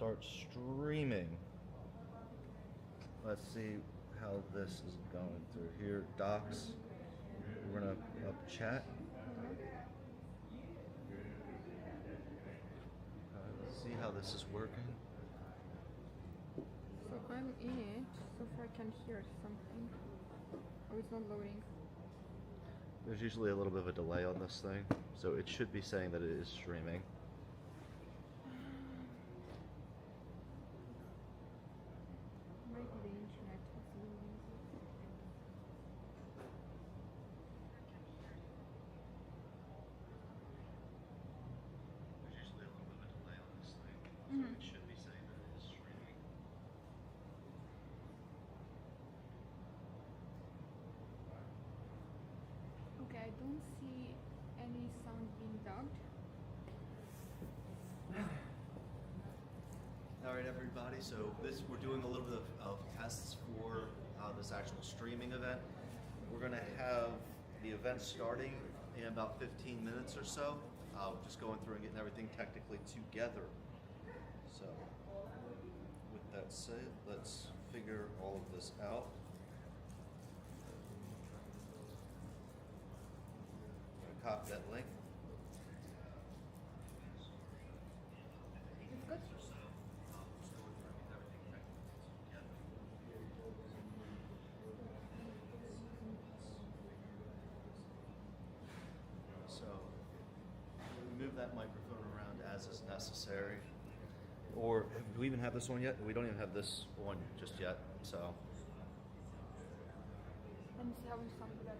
start streaming. Let's see how this is going through here. Docs. We're gonna up chat. Let's see how this is working. So I'm in it, so far I can hear something. Oh, it's not loading. There's usually a little bit of a delay on this thing, so it should be saying that it is streaming. Maybe the internet is loading. There's usually a little bit of a delay on this thing, so it should be saying that it is streaming. Okay, I don't see any sound being dubbed. All right, everybody. So we're doing a little bit of tests for this actual streaming event. We're going to have the event starting in about 15 minutes or so. Just going through and getting everything technically together. So, with that said, let's figure all of this out. I'm going to copy that link. It's good. So, move that microphone around as is necessary. Or do we even have this one yet? We don't even have this one just yet. So, Let me see how we sound better.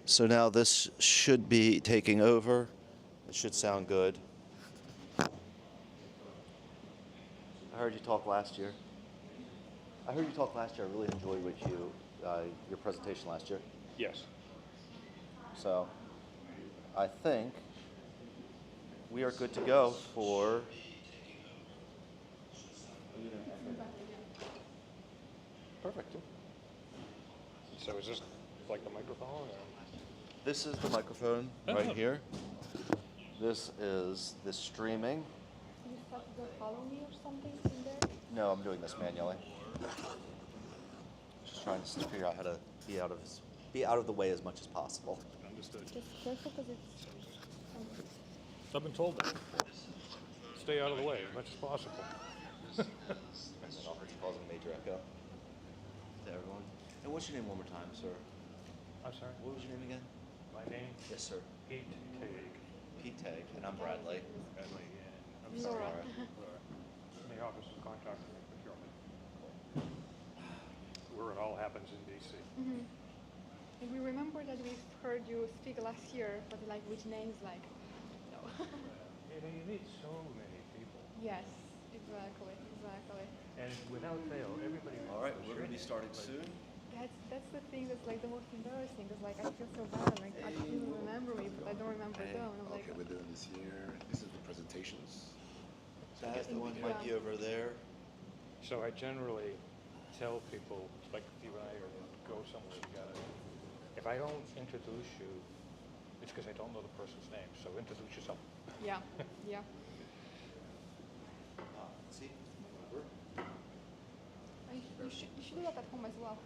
so now this should be taking over. It should sound good. I heard you talk last year. I really enjoyed your presentation last year. Yes. So I think we are good to go for. Perfect. So is this like the microphone? Or? This is the microphone right here. This is the streaming. Can you start to follow me or something in there? No, I'm doing this manually. Just trying to figure out how to be out of the way as much as possible. Understood. Just careful because it's. I've been told that. Stay out of the way as much as possible. And then it's causing a major echo to everyone. And what's your name one more time, sir? I'm sorry? What was your name again? My name? Yes, sir. Pete Tague. Pete Tag, and I'm Bradley. Bradley, and I'm Laura. sorry. Laura. In the Office of Contract and Procurement. Where it all happens in D.C. Mm-hmm. And we remember that we've heard you speak last year, but like with names like, no. You meet so many people. Yes, exactly. And without fail, everybody... All right, we're going to be starting soon. That's the thing that's like the most embarrassing, because like I feel so bad, like I people remember me, but I don't remember them. And I'm Okay, like, we're doing this here. This is the presentations. That one might be over there. So I generally tell people, like if you and I are go somewhere together, if I don't introduce you, it's because I don't know the person's name. So introduce yourself. yeah. See? You should do that at home as well.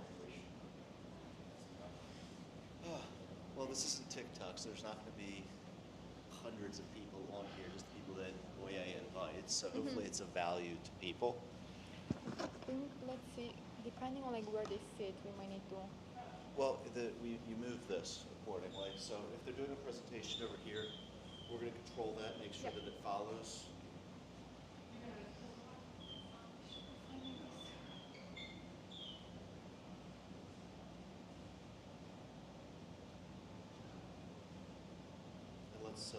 Well, this isn't TikTok, so there's not going to be hundreds of people on here, just the people that Oya invites. So hopefully it's of value to people. I think, let's see, depending on like where they sit, we might need to. Well, you move this accordingly. So if they're doing a presentation over here, we're going to control that, make sure that it follows. And let's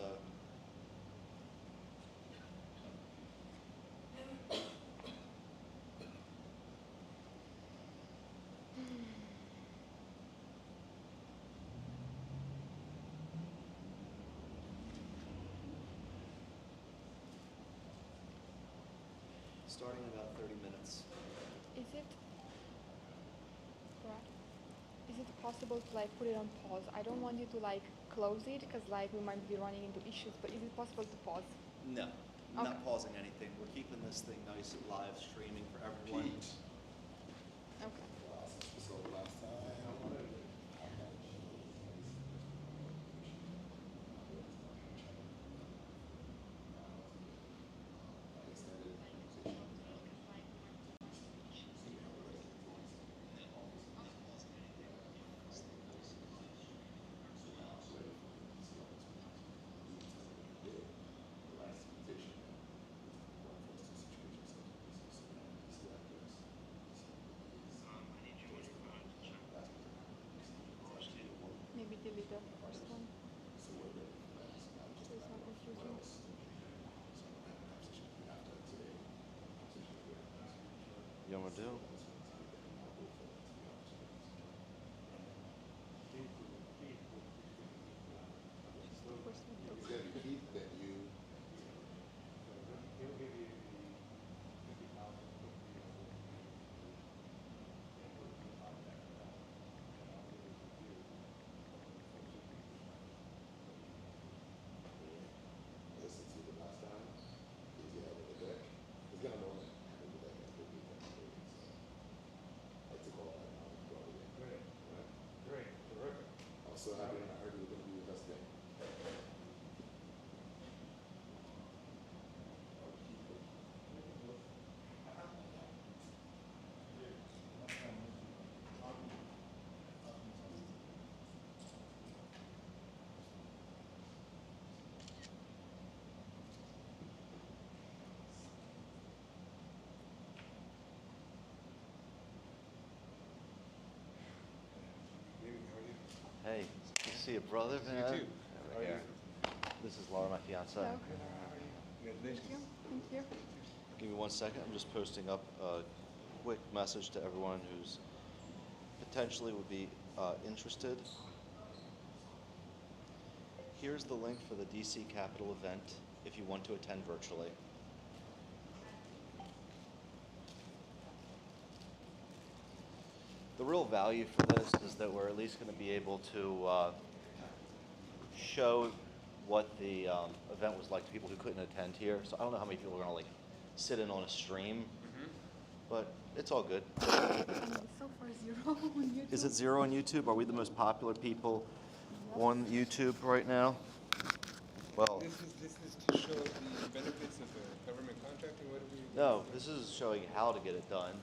starting in about 30 minutes. Is it? Right. is it possible to like put it on pause? I don't want you to like close it because like we might be running into issues, but is it possible to pause? No, Okay. not pausing anything. We're keeping this thing nice and live streaming for everyone. Okay. So last time. Maybe delete the first one. So it's not confusing. You know what to do? Just the first one. It's gonna be Keith that you. Listen to the last time. Did you have the deck? He's gonna know that. I took all that out and brought it in. Great. Right? Great, terrific. I'm so happy when I heard you were gonna be with us today. Hey, good to see you, brother, man. too. How are you? This is Laura, my fiance. Hello. Thank you. Thank you. Give me 1 second. I'm just posting up a quick message to everyone who's potentially would be interested. Here's the link for the DC Capitol event if you want to attend virtually. The real value for this is that we're at least going to be able to show what the event was like to people who couldn't attend here. So I don't know how many people are going to like sit in on a stream, but it's all good. So far 0 on YouTube. Is it 0 on YouTube? Are we the most popular people on YouTube right now? Well, This is to show the benefits of government contracting. What do we? no, this is showing how to get it done.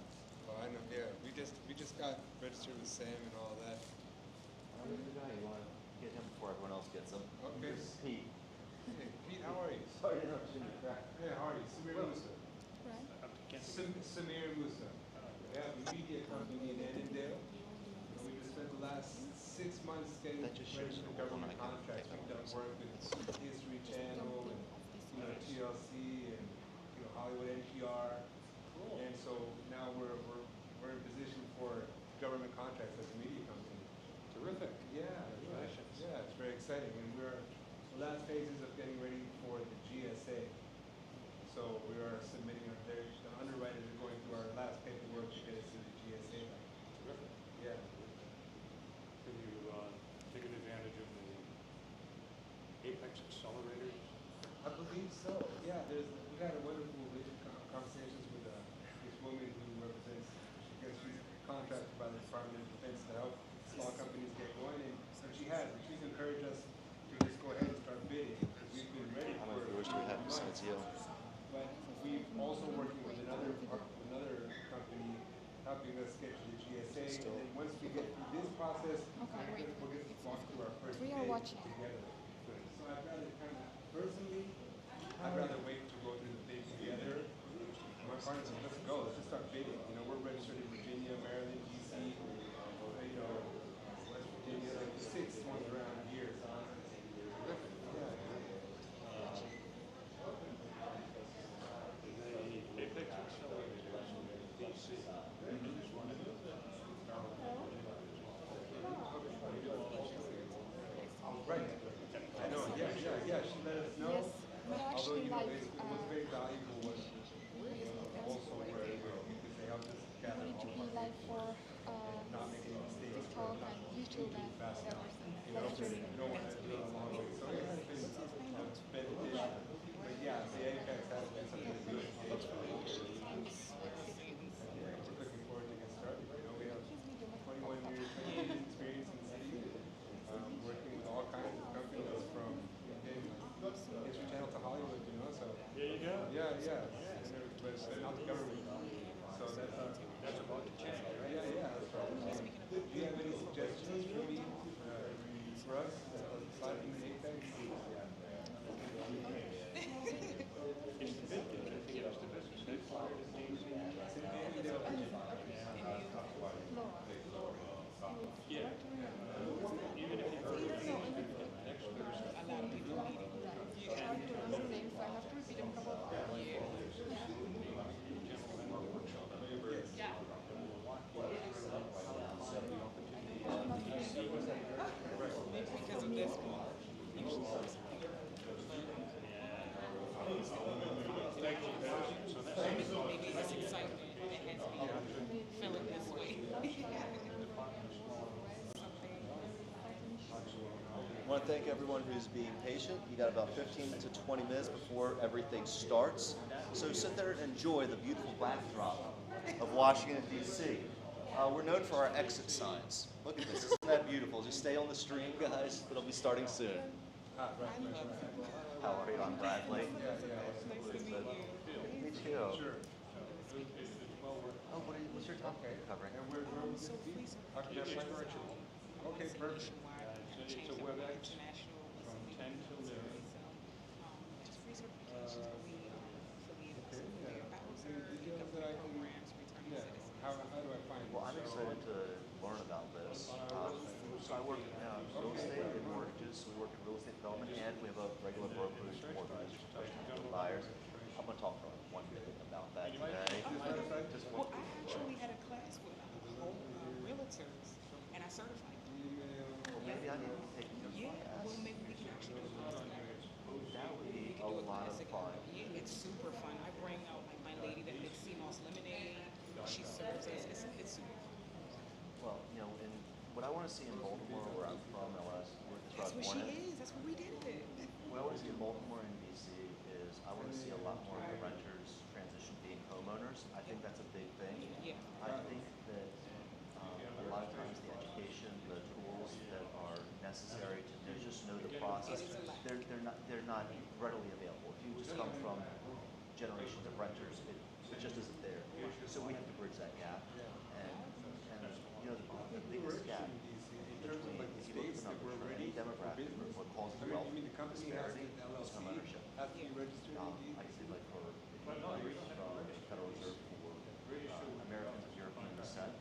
Oh, I know. Yeah, we just got registered with Sam and all that. You want to get him before everyone else gets him. Okay. Pete. Hey, Pete, how are you? Sorry to interrupt you in your track. Hey, how are you? Samir Musa. Right. Samir Musa. We have a media company in Annandale. And we just spent the last 6 months getting That just shows ready for you government what I can contracts. think We've done of. work with History Channel and TLC and Hollywood NPR. And so now we're in position for government contracts as a media company. Terrific. Yeah, Congratulations. yeah, it's very exciting, and we're the last phases of getting ready for the GSA. So we are submitting the underwriters are going through our last paperwork to get us to the GSA. Terrific. Yeah. Have you taken advantage of the Apex accelerators? I believe so. Yeah, we had a wonderful conversations with this woman who represents, she's contracted by the Department of Defense to help small companies get going, and she's encouraged us to just go ahead and start bidding. We've been ready How for many viewers do we have besides you? but we've also working with another company helping us get to the GSA, and then once we get through this process, Okay, we'll get to walk through our first We are bid watching. together. So I'd rather personally, I'd rather wait to go through the bid together. My partner said, let's go, let's just start bidding. We're registered in Virginia, Maryland, DC, West Virginia, like the 6 ones around here. So yeah. The Apex accelerators in DC. Just wanted to Right. I know, yeah, she let us know. Yes. But Although, actually, like, it was very valuable was also where because they helped us gather wanted to all be of our like for not make any mistakes. talk and you too, man. You know, you don't want to do it a long way. So it has been beneficial. But yeah, the Apex has been something that we engage with. We're just looking forward to get started. You know, we have 21 years experience in the city, working with all kinds of companies from History Channel to Hollywood, you know, so. There you go. Yeah, yeah. But not the government. So That's about to change, right? yeah. So, do you have any suggestions for me, for us, aside from the Apex? It's the business. I think it's the business headquarters in DC. Yeah. Even if you heard of next Thursday. A lot of people meeting. Yeah. I have to remember the names, so I have to repeat them a couple of times. Because of this one. Usually maybe it's excitement that has me feeling this way. I want to thank everyone who's being patient. You got about 15 to 20 minutes before everything starts. So sit there and enjoy the beautiful backdrop of Washington, D.C. We're known for our exit signs. Look at this. Isn't that beautiful? Just stay on the stream, guys. It'll be starting soon. How are you? I'm Bradley. Me too. Sure. Oh, what's your topic covering? And we're So please, how can I play virtual? Okay, perfect. It's a WebEx international from 10 till noon. just free certifications we affiliated with some Yeah. government That I can, programs, returning yeah. citizens. How do I find Well, it? I'm excited to learn about this. So I work in real estate and mortgages. So we work in real estate development, and we have a regular brokerage mortgage professional buyers. I'm going to talk for like 1 minute about that today. Just Well, one. I actually had a class with whole realtors, and I certified them. Well, maybe I need to be taking your Yeah, class. well, maybe we can actually do it. That would be We a can do a lot class of together. fun. Yeah, it's super fun. I bring out like my lady that makes sea moss lemonade. She serves us. It's super fun. Well, you know, and what I want to see in Baltimore, where I'm from, and where I was That's where she born in, is. That's where we did it. what I want to see in Baltimore and DC is I want to see a lot more of the renters transition being homeowners. I think that's a big thing. Yeah. I think that a lot of times the education, the tools that are necessary to just know the process, It is a lot. they're not readily available. If you just come from generations of renters, it just isn't there. So we have to bridge that gap. And you know, the biggest gap between, if you look at the numbers for any demographic, what causes wealth disparity is homeownership. Has to be registered in I can see like for numbers from the Federal Reserve for Americans of European descent,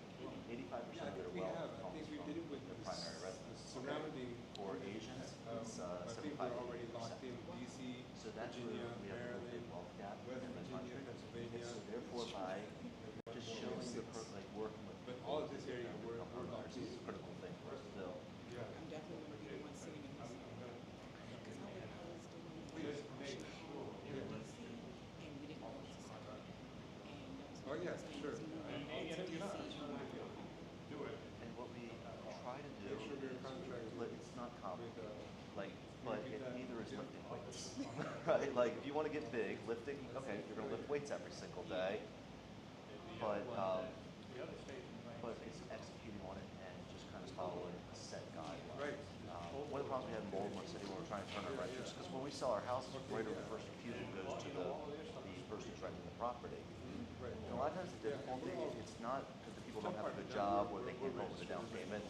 85% of their we wealth have. I comes think we from did it with their primary residence. surrounding. For Asians, it's I think 75 we're already 80%. locked in DC, So that's where Virginia, we have a real big Maryland, wealth gap West in the Virginia, country. Pennsylvania. So therefore, by just showing the like working with But people all of this to area become we're locked homeowners is in. a critical thing for us to do. Yeah. I'm definitely going to be the one sitting in this. Because I was doing motion in DC, and we didn't go to Southern. And Oh, yeah, sure. to DC. And what we try to do Make sure we're in is, contract but it's not complicated. Like, but get it that. neither is lifting weights, right? Like, if you want to get big, lifting, okay, you're going to lift weights every single day, but it's executing on it and just kind of following a set guideline. Right. One of the problems we have in Baltimore City when we're trying to turn our renters, because when we sell our house, right over the first refusal goes to the person who's renting the property. Right. And a lot of times the difficulty, it's not because the people don't have a good job or they can't come up with a down payment.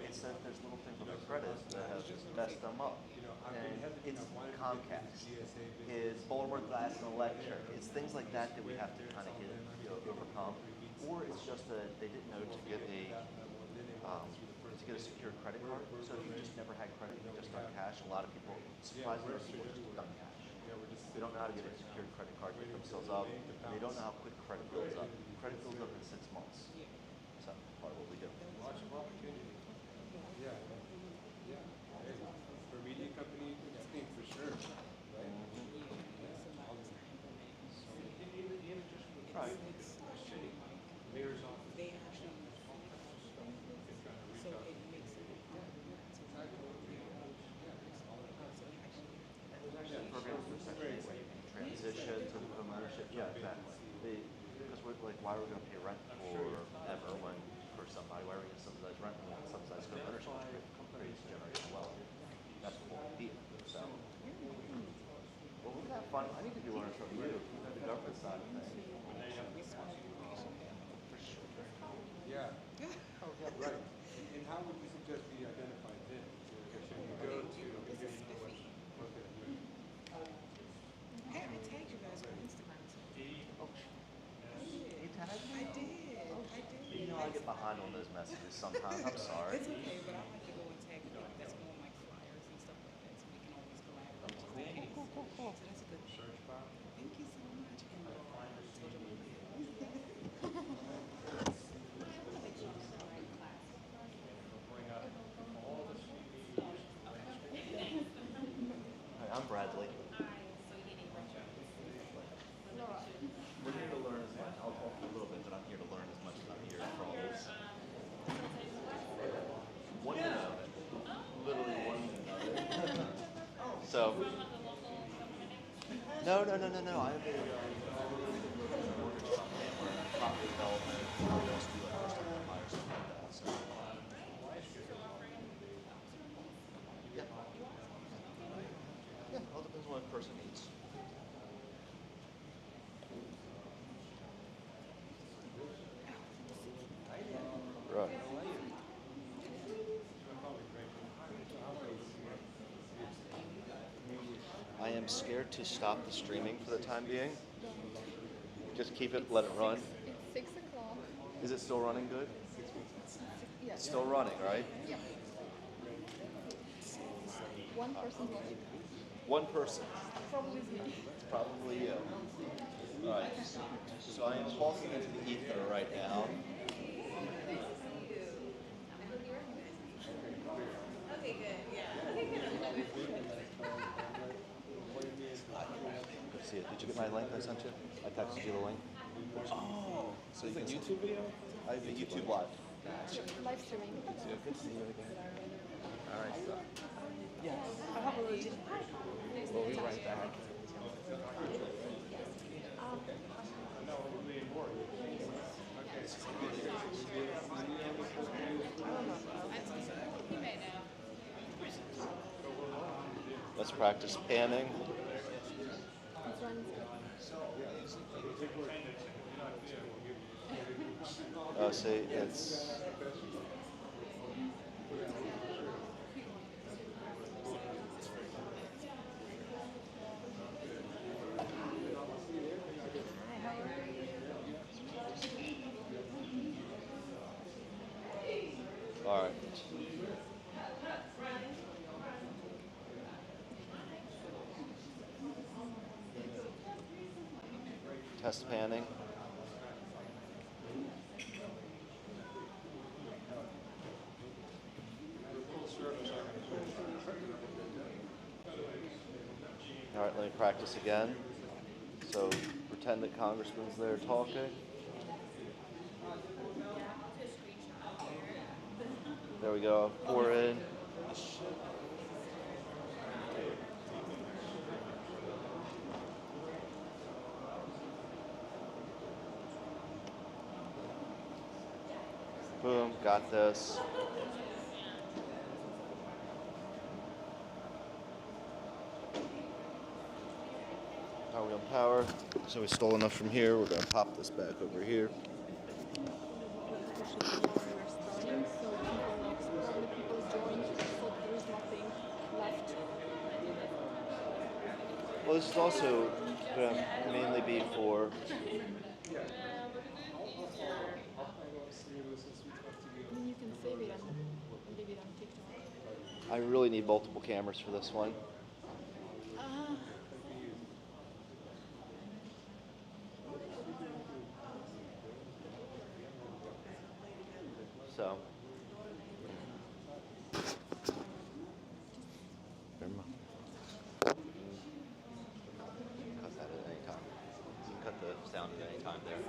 It's that there's little things on their credit that have messed them up. And it's Comcast, it's Baltimore Glass and Electric, it's things like that that we have to kind of get, overcome. Or it's just that they didn't know to get a secured credit card. So if you just never had credit, you just done cash. A lot of people, surprisingly, people just done cash. They don't know how to get a secured credit card to get themselves up. And they don't know how quick credit builds up. Credit builds up in 6 months. So part of what we do. Yeah. Yeah. Hey, for a media company, I think for sure. Right? Right. They actually, so ownership to home ownership. Yeah, exactly. Because we're like, why are we going to pay rent forever when for somebody? Why are we going to subsidize rent when we can subsidize home ownership? It creates generational wealth. That's the whole idea. So, well, we can have fun. I need to be learning from you, the government side of things. Yeah. Right. And how would you suggest we identify them? Should we go to, This is spiffy. what they're doing? Hey, I tagged you guys on Instagram too. You tagged me? I did. I did. You know, I get behind on those messages sometimes. I'm sorry. It's okay, but I like to go and tag people that's on like flyers and stuff like that, so we can always collaborate. Cool. So that's a good Search bar? Thank you so much. And told you Hi, I'm Bradley. We're here to learn as much. I'll talk a little bit, but I'm here to learn as much as I'm here for all this. One to another. Literally one to another. So. No. I'm a mortgage company. We're in property development. We also do like first time home buyers, stuff like that. So. Yeah. Yeah, all depends on what a person needs. Right. I am scared to stop the streaming for the time being. Just keep it, let it run. It's 6 o'clock. Is it still running good? Yeah. It's still running, right? Yeah. One person watching. One person. Probably me. Probably you. Alright. So I am talking into the ether right now. Let's see it. Did you get my link I sent you? I texted you the link. Oh, so you can YouTube video? I have a YouTube live. Live streaming. Good to see you again. All right. Yes. I have a legit. We'll be right back. Let's practice panning. See, it's. All right. Test panning. All right, let me practice again. So pretend that Congressman's there talking. There we go. Pour in. Boom, got this. Are we on power? So we stole enough from here. We're going to pop this back over here. Well, this is also going to mainly be for. You can save it and leave it on TikTok. I really need multiple cameras for this one. So. Never mind. Cut that at any time. You can cut the sound at any time there.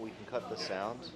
We can cut the sound.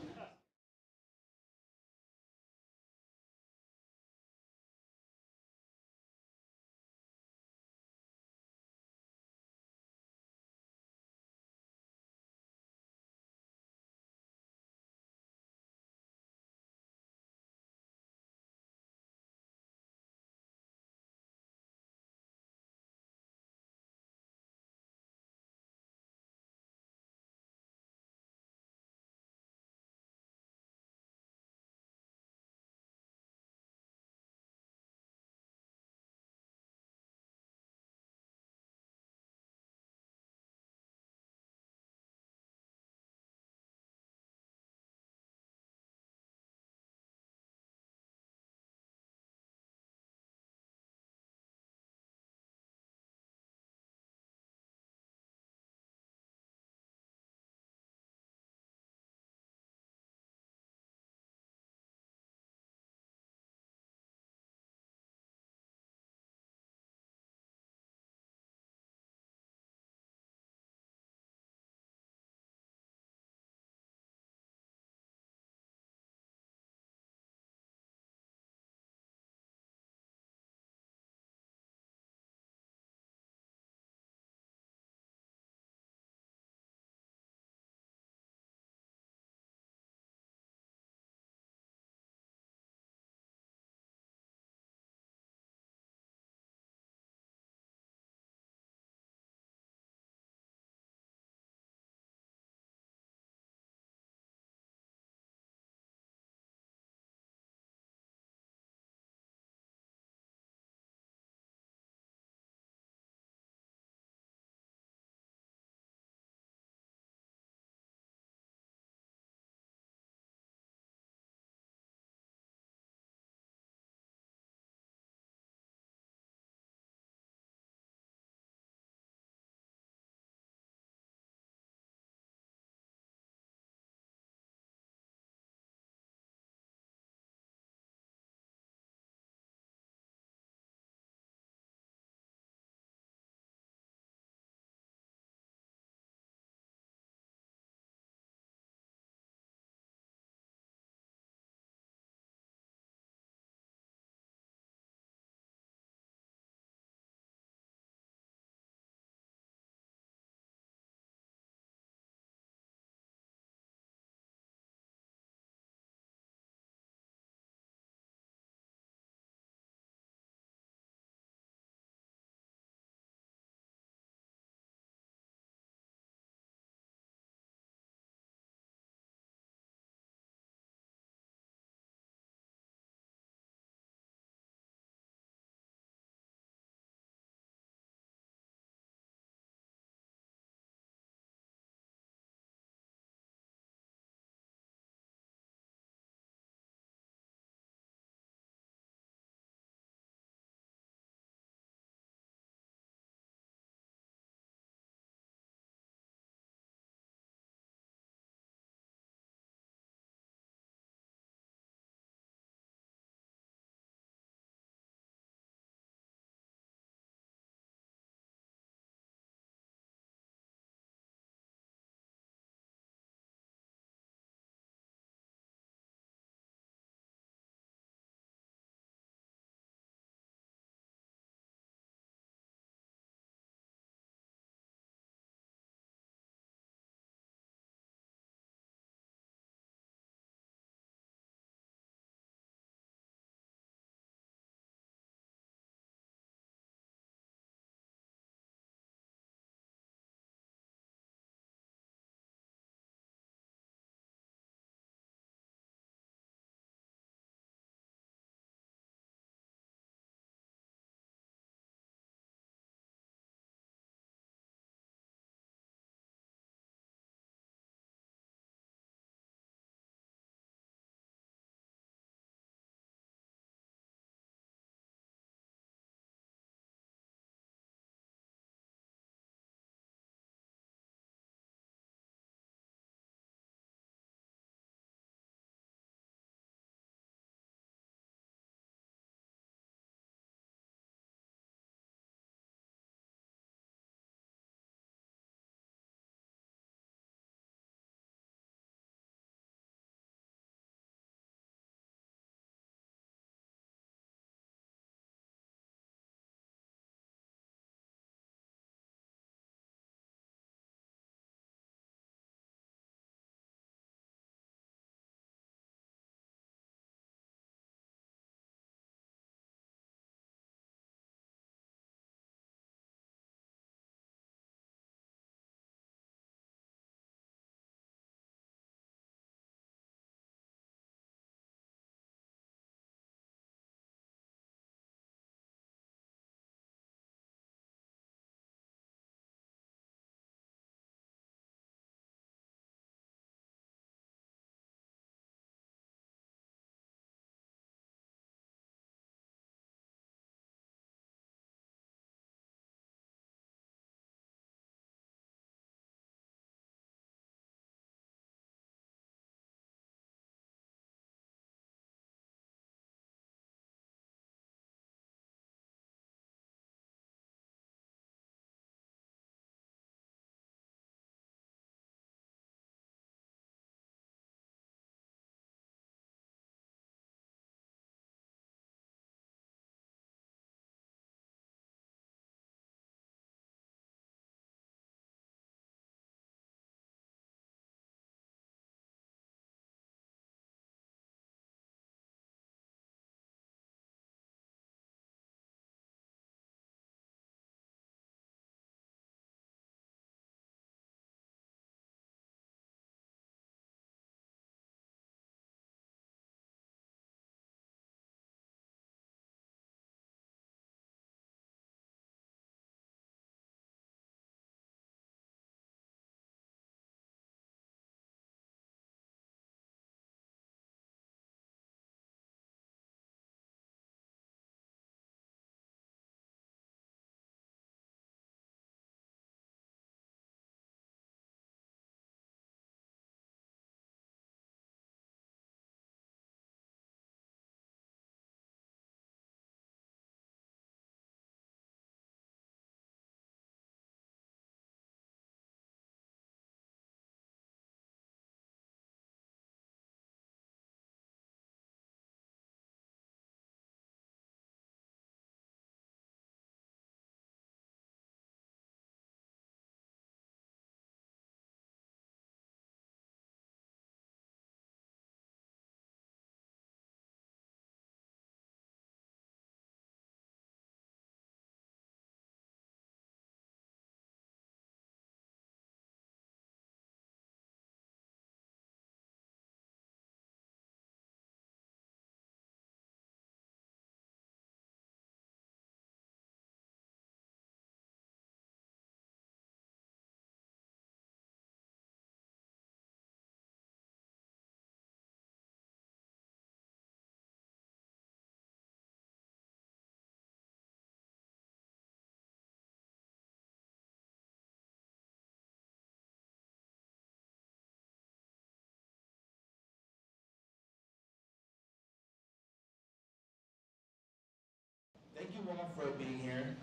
all for being here.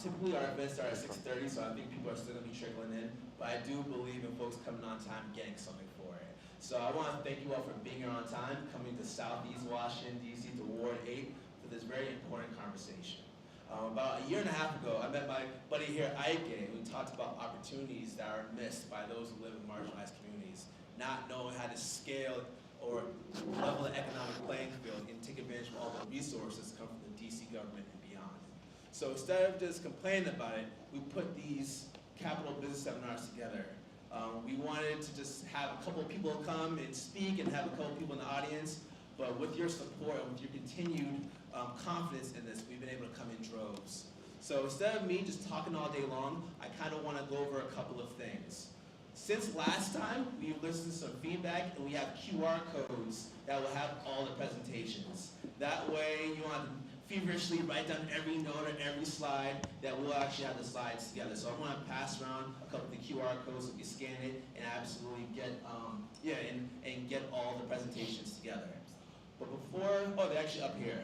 Typically our events start at 6:30, so I think people are still gonna be trickling in. But I do believe in folks coming on time, getting something for it. So I want to thank you all for being here on time, coming to Southeast Washington, D.C. to Ward 8 for this very important conversation. About a year and a half ago, I met my buddy here, Ike, and we talked about opportunities that are missed by those who live in marginalized communities, not knowing how to scale or level the economic playing field and take advantage of all the resources that come from the DC government and beyond. So instead of just complaining about it, we put these capital business seminars together. We wanted to just have a couple of people come and speak and have a couple of people in the audience, but with your support and with your continued confidence in this, we've been able to come in droves. So instead of me just talking all day long, I kind of want to go over a couple of things. Since last time, we've listened to some feedback and we have QR codes that will have all the presentations. That way you don't have to feverishly write down every note or every slide, that we'll actually have the slides together. So I want to pass around a couple of the QR codes so you can scan it and absolutely get, and get all the presentations together. But before, oh, they're actually up here.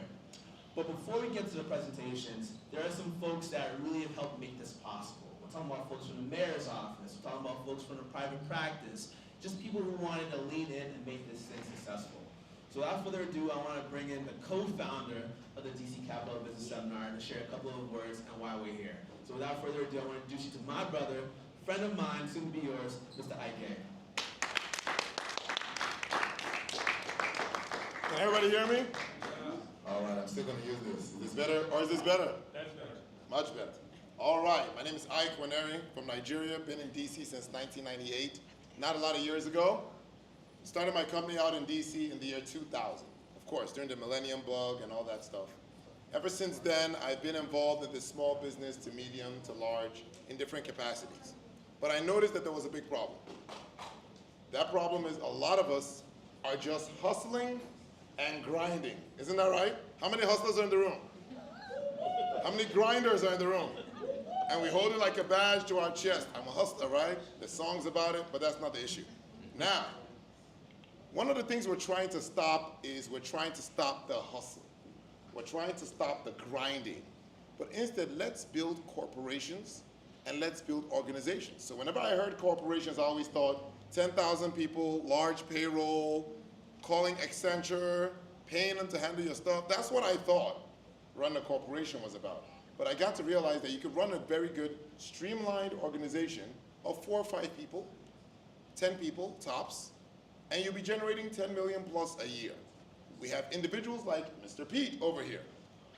But before we get to the presentations, there are some folks that really have helped make this possible. We're talking about folks from the mayor's office. We're talking about folks from the private practice. Just people who wanted to lean in and make this thing successful. So without further ado, I want to bring in the co-founder of the DC Capital Business Seminar to share a couple of words and why we're here. So without further ado, I want to introduce you to my brother, friend of mine, soon to be yours, Mr. Ike. Can everybody hear me? All right, I'm still going to use this. Is this better or is this better? That's better. Much better. All right, my name is Ike Waneri from Nigeria. Been in DC since 1998. Not a lot of years ago. Started my company out in DC in the year 2000. Of course, during the Millennium Bug and all that stuff. Ever since then, I've been involved in the small business to medium to large in different capacities. But I noticed that there was a big problem. That problem is a lot of us are just hustling and grinding. Isn't that right? How many hustlers are in the room? How many grinders are in the room? And we hold it like a badge to our chest. I'm a hustler, right? There's songs about it, but that's not the issue. Now, one of the things we're trying to stop is we're trying to stop the hustle. We're trying to stop the grinding. But instead, let's build corporations and let's build organizations. So whenever I heard corporations, I always thought 10,000 people, large payroll, calling Accenture, paying them to handle your stuff. That's what I thought running a corporation was about. But I got to realize that you could run a very good, streamlined organization of 4 or 5 people, 10 people, tops, and you'll be generating 10 million plus a year. We have individuals like Mr. Pete over here,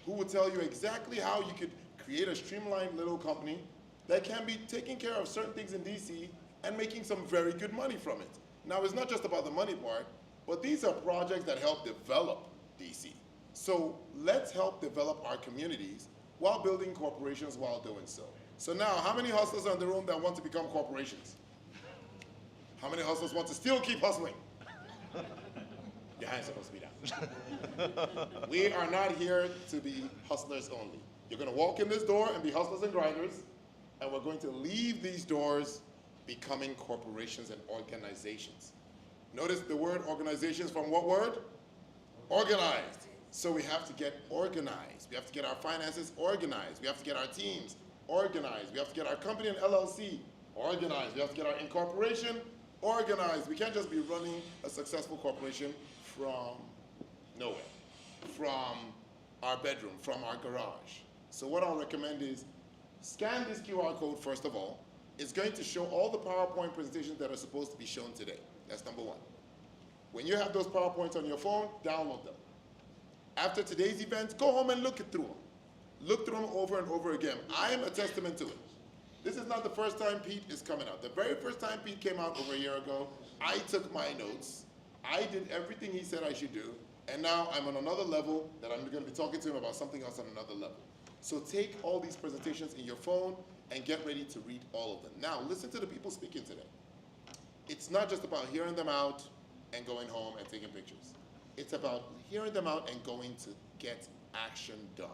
who will tell you exactly how you could create a streamlined little company that can be taking care of certain things in DC and making some very good money from it. Now, it's not just about the money part, but these are projects that help develop DC. So let's help develop our communities while building corporations while doing so. So now, how many hustlers are in the room that want to become corporations? How many hustlers want to still keep hustling? Your hand's supposed to be down. We are not here to be hustlers only. You're going to walk in this door and be hustlers and grinders, and we're going to leave these doors becoming corporations and organizations. Notice the word organizations from what word? Organized. So we have to get organized. We have to get our finances organized. We have to get our teams organized. We have to get our company and LLC organized. We have to get our incorporation organized. We can't just be running a successful corporation from nowhere, from our bedroom, from our garage. So what I'll recommend is scan this QR code first of all. It's going to show all the PowerPoint presentations that are supposed to be shown today. That's number one. When you have those PowerPoints on your phone, download them. After today's event, go home and look through them. Look through them over and over again. I am a testament to it. This is not the first time Pete is coming out. The very first time Pete came out over a year ago, I took my notes. I did everything he said I should do. And now I'm on another level that I'm going to be talking to him about something else on another level. So take all these presentations in your phone and get ready to read all of them. Now, listen to the people speaking today. It's not just about hearing them out and going home and taking pictures. It's about hearing them out and going to get action done.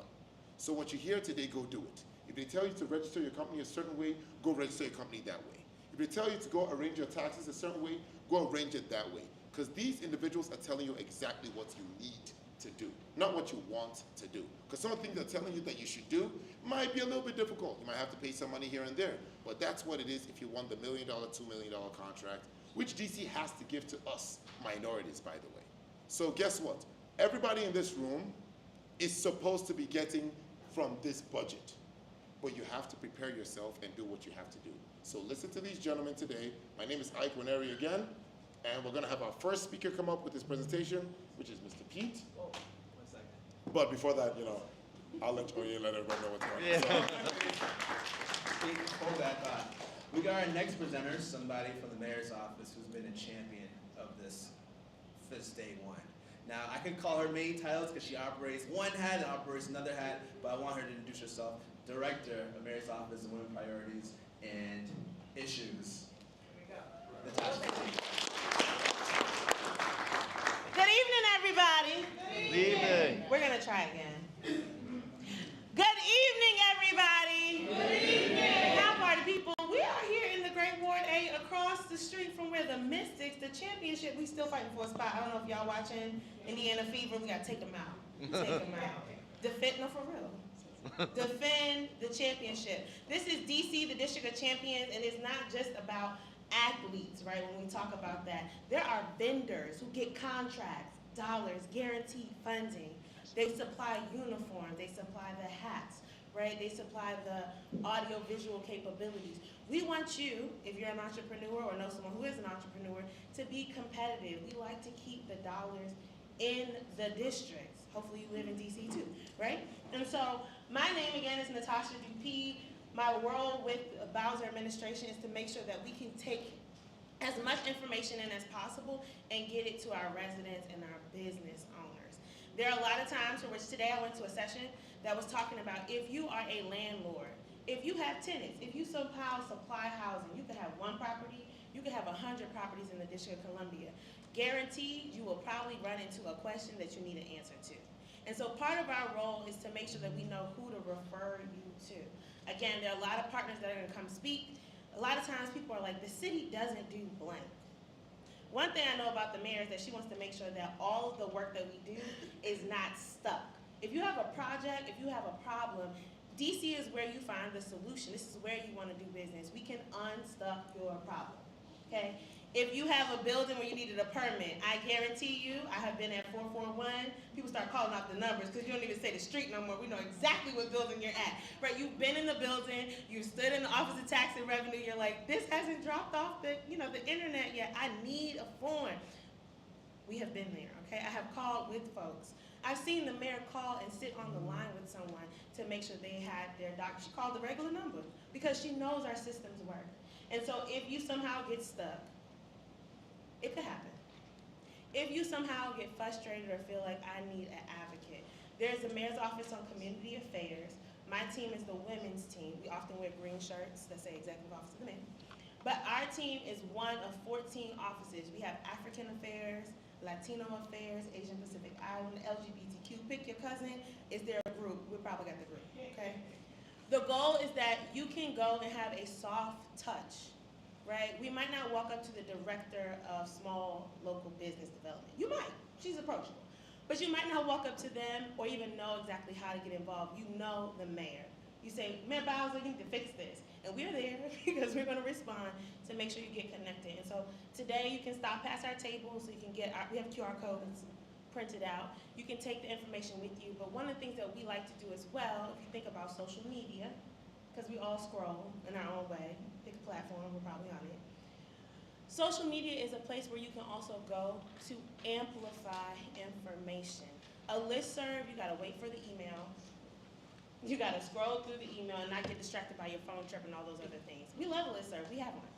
So what you hear today, go do it. If they tell you to register your company a certain way, go register your company that way. If they tell you to go arrange your taxes a certain way, go arrange it that way. Because these individuals are telling you exactly what you need to do, not what you want to do. Because some of the things they're telling you that you should do might be a little bit difficult. You might have to pay some money here and there, but that's what it is if you want the $1 million, $2 million contract, which DC has to give to us, minorities, by the way. So guess what? Everybody in this room is supposed to be getting from this budget, but you have to prepare yourself and do what you have to do. So listen to these gentlemen today. My name is Ike Winery again, and we're gonna have our first speaker come up with his presentation, which is Mr. Pete. Oh, 1 second. But before that, I'll let everybody know what's going on. So, Hold that thought. We got our next presenter, somebody from the mayor's office who's been a champion of this since day one. Now, I could call her main titles because she operates one hat and operates another hat, but I want her to introduce herself. Director of Mayor's Office of Women Priorities and Issues. Natasha. Good evening, everybody. Good evening. We're going to try again. Good evening, everybody. Good evening. Now, party people, we are here in the Great Ward 8 across the street from where the Mystics, the championship, we still fighting for a spot. I don't know if y'all watching Indiana Fever. We got to take them out. Take them out. Defend, no, for real. Defend the championship. This is DC, the District of Champions, and it's not just about athletes, right? When we talk about that, there are vendors who get contracts, dollars, guaranteed funding. They supply uniforms, they supply the hats, right? They supply the audio-visual capabilities. We want you, if you're an entrepreneur or know someone who is an entrepreneur, to be competitive. We like to keep the dollars in the districts. Hopefully you live in DC too, right? And so my name again is Natasha Dupuy. My role with Bowser administration is to make sure that we can take as much information in as possible and get it to our residents and our business owners. There are a lot of times where today I went to a session that was talking about if you are a landlord, if you have tenants, if you somehow supply housing, you could have one property, you could have 100 properties in the District of Columbia. Guaranteed, you will probably run into a question that you need an answer to. And so part of our role is to make sure that we know who to refer you to. Again, there are a lot of partners that are gonna come speak. A lot of times people are like, the city doesn't do blank. One thing I know about the mayor is that she wants to make sure that all of the work that we do is not stuck. If you have a project, if you have a problem, DC is where you find the solution. This is where you wanna do business. We can unstuck your problem, okay? If you have a building where you needed a permit, I guarantee you, I have been at 441, people start calling out the numbers because you don't even say the street no more. We know exactly what building you're at, right? You've been in the building, you stood in the Office of Tax and Revenue, you're like, this hasn't dropped off the internet yet. I need a form. We have been there, okay? I have called with folks. I've seen the mayor call and sit on the line with someone to make sure they had their doctor. She called the regular number because she knows our systems work. And so if you somehow get stuck, it could happen. If you somehow get frustrated or feel like I need an advocate, there's the Mayor's Office on Community Affairs. My team is the women's team. We often wear green shirts that say Executive Office of the Men. But our team is one of 14 offices. We have African Affairs, Latino Affairs, Asian Pacific Island, LGBTQ. Pick your cousin. Is there a group? We probably got the group, okay? The goal is that you can go and have a soft touch, right? We might not walk up to the director of small local business development. You might, she's approachable. But you might not walk up to them or even know exactly how to get involved. You know the mayor. You say, Mayor Bowser, you need to fix this. And we're there because we're gonna respond to make sure you get connected. And so today you can stop past our table so you can get we have QR codes printed out. You can take the information with you. But one of the things that we like to do as well, if you think about social media, because we all scroll in our own way, pick a platform, we're probably on it. Social media is a place where you can also go to amplify information. A listserv, you gotta wait for the email. You gotta scroll through the email and not get distracted by your phone trip and all those other things. We love a listserv, we have one.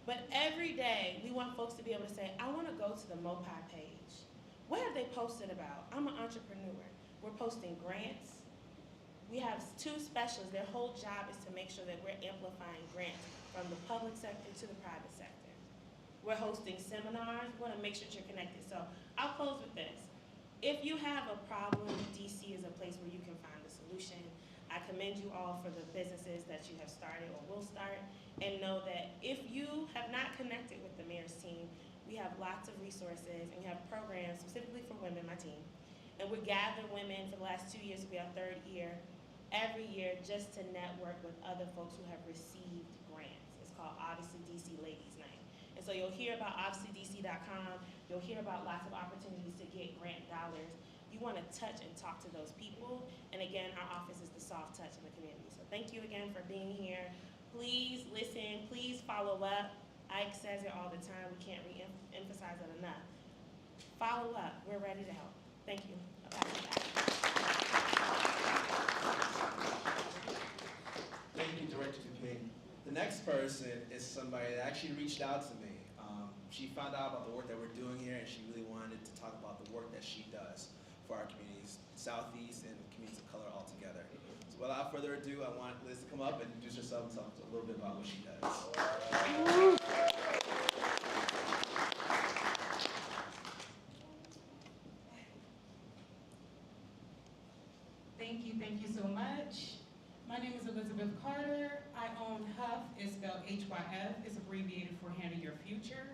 But every day, we want folks to be able to say, I wanna go to the MOPI page. What have they posted about? I'm an entrepreneur. We're posting grants. We have 2 specialists. Their whole job is to make sure that we're amplifying grants from the public sector to the private sector. We're hosting seminars. We want to make sure that you're connected. So I'll close with this. If you have a problem, DC is a place where you can find a solution. I commend you all for the businesses that you have started or will start, and know that if you have not connected with the mayor's team, we have lots of resources and we have programs specifically for women, my team. And we're gathering women for the last 2 years, it'll be our third year, every year just to network with other folks who have received grants. It's called Obviously DC Ladies Night. And so you'll hear about obviouslyDC.com, you'll hear about lots of opportunities to get grant dollars. You want to touch and talk to those people. And again, our office is the soft touch in the community. So thank you again for being here. Please listen, please follow up. Ike says it all the time, we can't re-emphasize it enough. Follow up, we're ready to help. Thank you. I'll pass it back. Thank you, Director Duping. The next person is somebody that actually reached out to me. She found out about the work that we're doing here, and she really wanted to talk about the work that she does for our communities, Southeast and communities of color altogether. So without further ado, I want Liz to come up and introduce herself and talk a little bit about what she does. Thank you so much. My name is Elizabeth Carter. I own HUF, it's spelled HYF, it's abbreviated for Handle Your Future.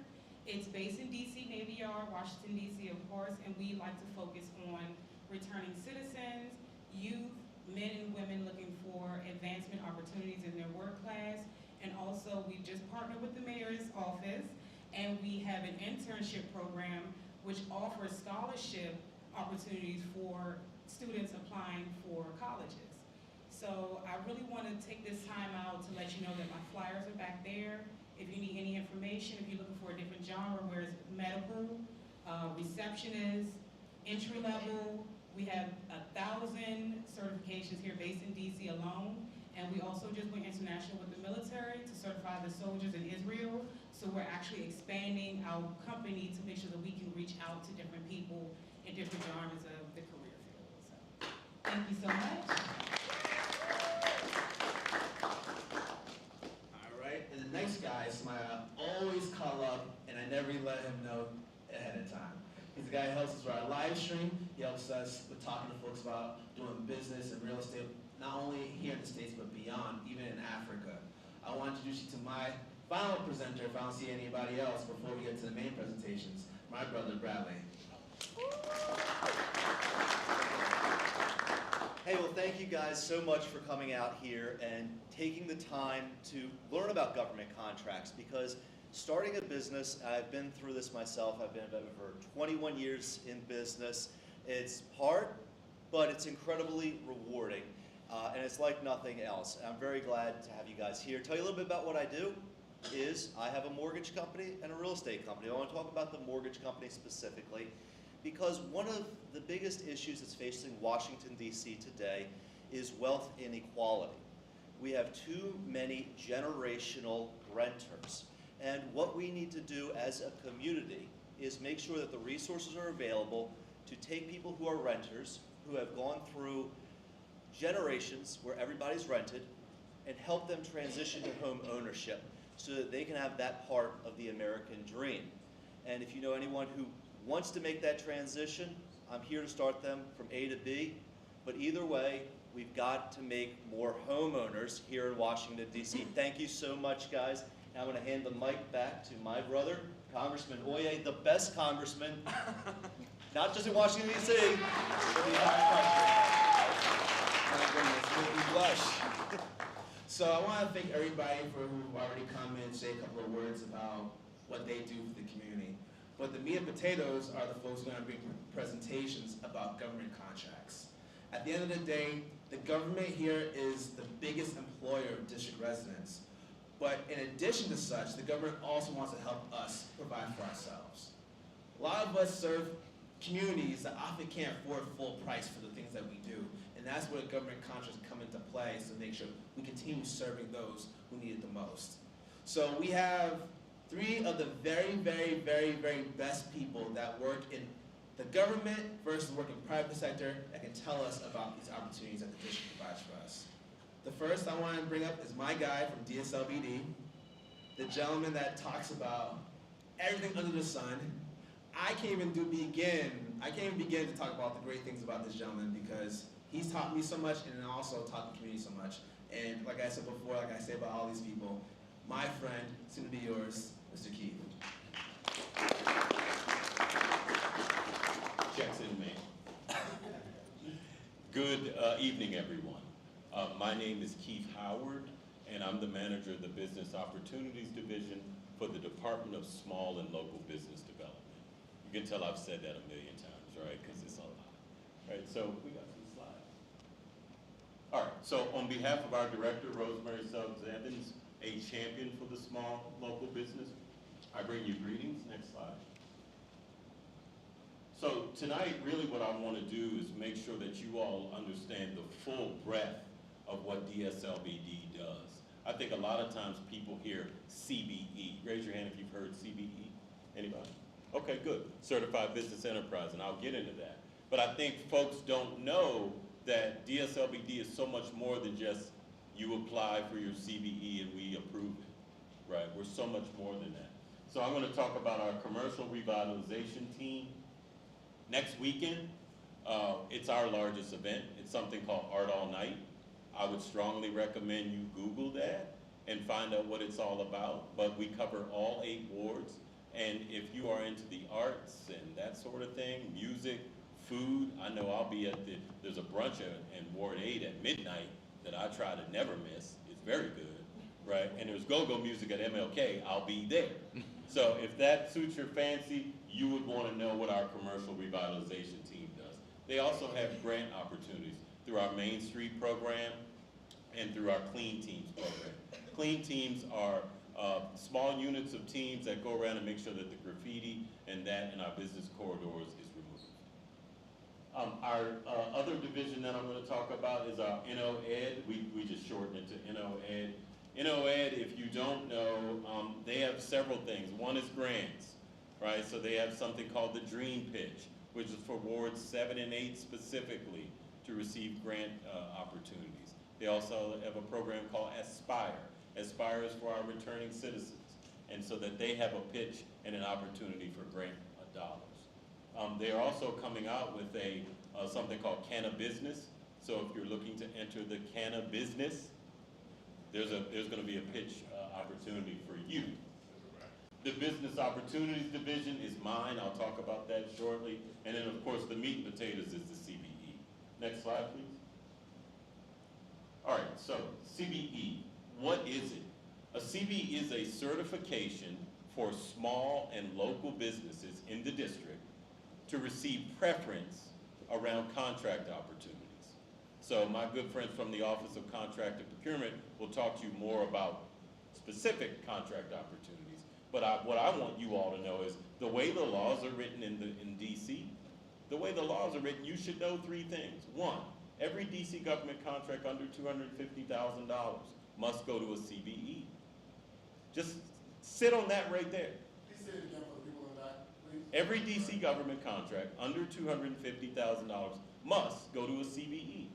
It's based in DC, Navy Yard, Washington, DC, of course, and we like to focus on returning citizens, youth, men and women looking for advancement opportunities in their work class. And also, we just partnered with the mayor's office, and we have an internship program which offers scholarship opportunities for students applying for colleges. So I really want to take this time out to let you know that my flyers are back there. If you need any information, if you're looking for a different genre, where it's medical, receptionist, entry level, we have 1,000 certifications here based in DC alone. And we also just went international with the military to certify the soldiers in Israel. So we're actually expanding our company to make sure that we can reach out to different people in different genres of the career field. So thank you so much. And the next guy is somebody I always call up, and I never let him know ahead of time. He's the guy who helps us with our live stream. He helps us with talking to folks about doing business and real estate, not only here in the States, but beyond, even in Africa. I want to introduce you to my final presenter, if I don't see anybody else, before we get to the main presentations, my brother, Bradley. Hey, well, thank you guys so much for coming out here and taking the time to learn about government contracts, because starting a business, I've been through this myself, I've been over 21 years in business. It's hard, but it's incredibly rewarding, and it's like nothing else. I'm very glad to have you guys here. Tell you a little bit about what I do is I have a mortgage company and a real estate company. I want to talk about the mortgage company specifically, because one of the biggest issues that's facing Washington, D.C. today is wealth inequality. We have too many generational renters. And what we need to do as a community is make sure that the resources are available to take people who are renters, who have gone through generations where everybody's rented, and help them transition to home ownership so that they can have that part of the American dream. And if you know anyone who wants to make that transition, I'm here to start them from A to B. But either way, we've got to make more homeowners here in Washington, D.C. Thank you so much, guys. Now I'm going to hand the mic back to my brother, Congressman Oye, the best congressman, not just in Washington, D.C., but the entire country. My goodness, make me blush. So I want to thank everybody for who've already come in and say a couple of words about what they do for the community. But the meat and potatoes are the folks who are going to bring presentations about government contracts. At the end of the day, the government here is the biggest employer of district residents. But in addition to such, the government also wants to help us provide for ourselves. A lot of us serve communities that often can't afford full price for the things that we do. And that's where government contracts come into play, so to make sure we continue serving those who need it the most. So we have three of the very, very, very, very best people that work in the government versus work in the private sector that can tell us about these opportunities that the district provides for us. The first I want to bring up is my guy from DSLBD, the gentleman that talks about everything under the sun. I can't even begin to talk about the great things about this gentleman, because he's taught me so much and also taught the community so much. And like I said before, like I say about all these people, my friend, soon to be yours, Mr. Keith. Checks in, man. Good evening, everyone. My name is Keith Howard, and I'm the manager of the Business Opportunities Division for the Department of Small and Local Business Development. You can tell I've said that a million times, right? Because it's a lot. Right, so we got some slides. All right, so on behalf of our director, Rosemary Suggs Evans, a champion for the small local business, I bring you greetings. Next slide. So tonight, really what I want to do is make sure that you all understand the full breadth of what DSLBD does. I think a lot of times people hear CBE. Raise your hand if you've heard CBE. Anybody? Okay, good. Certified Business Enterprise, and I'll get into that. But I think folks don't know that DSLBD is so much more than just you apply for your CBE and we approve it, right? We're so much more than that. So I'm going to talk about our commercial revitalization team. Next weekend, it's our largest event. It's something called Art All Night. I would strongly recommend you Google that and find out what it's all about. But we cover all 8 wards. And if you are into the arts and that sort of thing, music, food, I know I'll be at there's a brunch in Ward 8 at midnight that I try to never miss. It's very good, right? And there's go-go music at MLK, I'll be there. So if that suits your fancy, you would want to know what our commercial revitalization team does. They also have grant opportunities through our Main Street program and through our Clean Teams program. Clean Teams are small units of teams that go around and make sure that the graffiti and that in our business corridors is removed. Our other division that I'm going to talk about is our NOED. We just shortened it to NOED. NOED, if you don't know, they have several things. One is grants, right? So they have something called the Dream Pitch, which is for wards 7 and 8 specifically to receive grant opportunities. They also have a program called Aspire. Aspire is for our returning citizens, and so that they have a pitch and an opportunity for grant dollars. They are also coming out with a something called Canna Business. So if you're looking to enter the Canna Business, there's going to be a pitch opportunity for you. The Business Opportunities Division is mine. I'll talk about that shortly. And then, of course, the meat and potatoes is the CBE. Next slide, please. All right, so CBE, what is it? A CBE is a certification for small and local businesses in the district to receive preference around contract opportunities. So my good friends from the Office of Contract and Procurement will talk to you more about specific contract opportunities. But what I want you all to know is the way the laws are written in DC, the way the laws are written, you should know 3 things. 1, every DC government contract under $250,000 must go to a CBE. Just sit on that right there. Please say it again for the people in the back, please. Every DC government contract under $250,000 must go to a CBE.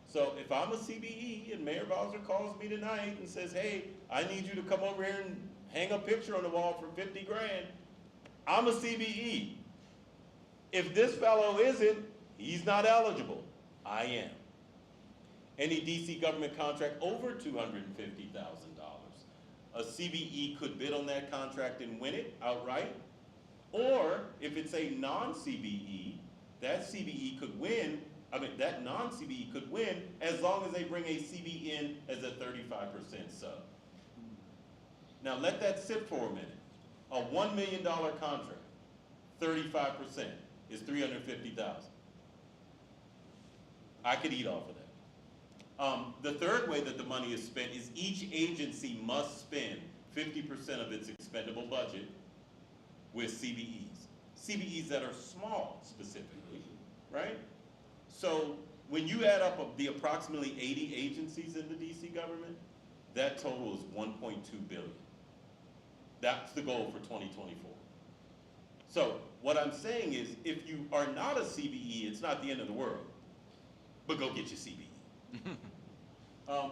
So if I'm a CBE and Mayor Bowser calls me tonight and says, hey, I need you to come over here and hang a picture on the wall for 50 grand, I'm a CBE. If this fellow isn't, he's not eligible. I am. Any DC government contract over $250,000, a CBE could bid on that contract and win it outright. Or if it's a non-CBE, that CBE could win, that non-CBE could win as long as they bring a CBE in as a 35% sub. Now let that sit for a minute. A $1 million contract, 35% is $350,000. I could eat off of that. The third way that the money is spent is each agency must spend 50% of its expendable budget with CBEs. CBEs that are small specifically, right? So when you add up the approximately 80 agencies in the DC government, that total is $1.2 billion. That's the goal for 2024. So what I'm saying is, if you are not a CBE, it's not the end of the world, but go get your CBE.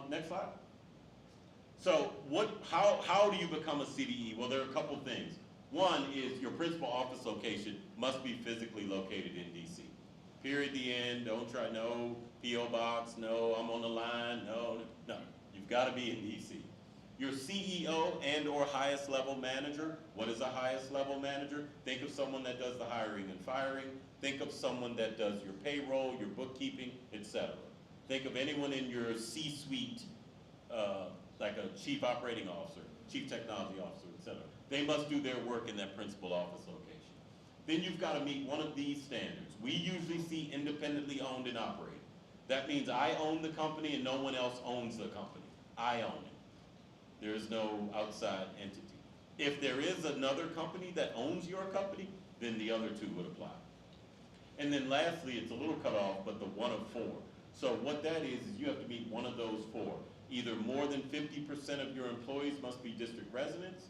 Next slide. So how do you become a CBE? Well, there are a couple things. One is your principal office location must be physically located in DC. Period, the end, don't try, no P.O. box, no I'm on the line, no. You've got to be in DC. Your CEO and or highest level manager. What is a highest level manager? Think of someone that does the hiring and firing. Think of someone that does your payroll, your bookkeeping, etc. Think of anyone in your C-suite, like a chief operating officer, chief technology officer, etc. They must do their work in that principal office location. Then you've got to meet one of these standards. We usually see independently owned and operated. That means I own the company and no one else owns the company. I own it. There is no outside entity. If there is another company that owns your company, then the other two would apply. And then lastly, it's a little cut off, but the one of four. So what that is you have to meet one of those four. Either more than 50% of your employees must be district residents,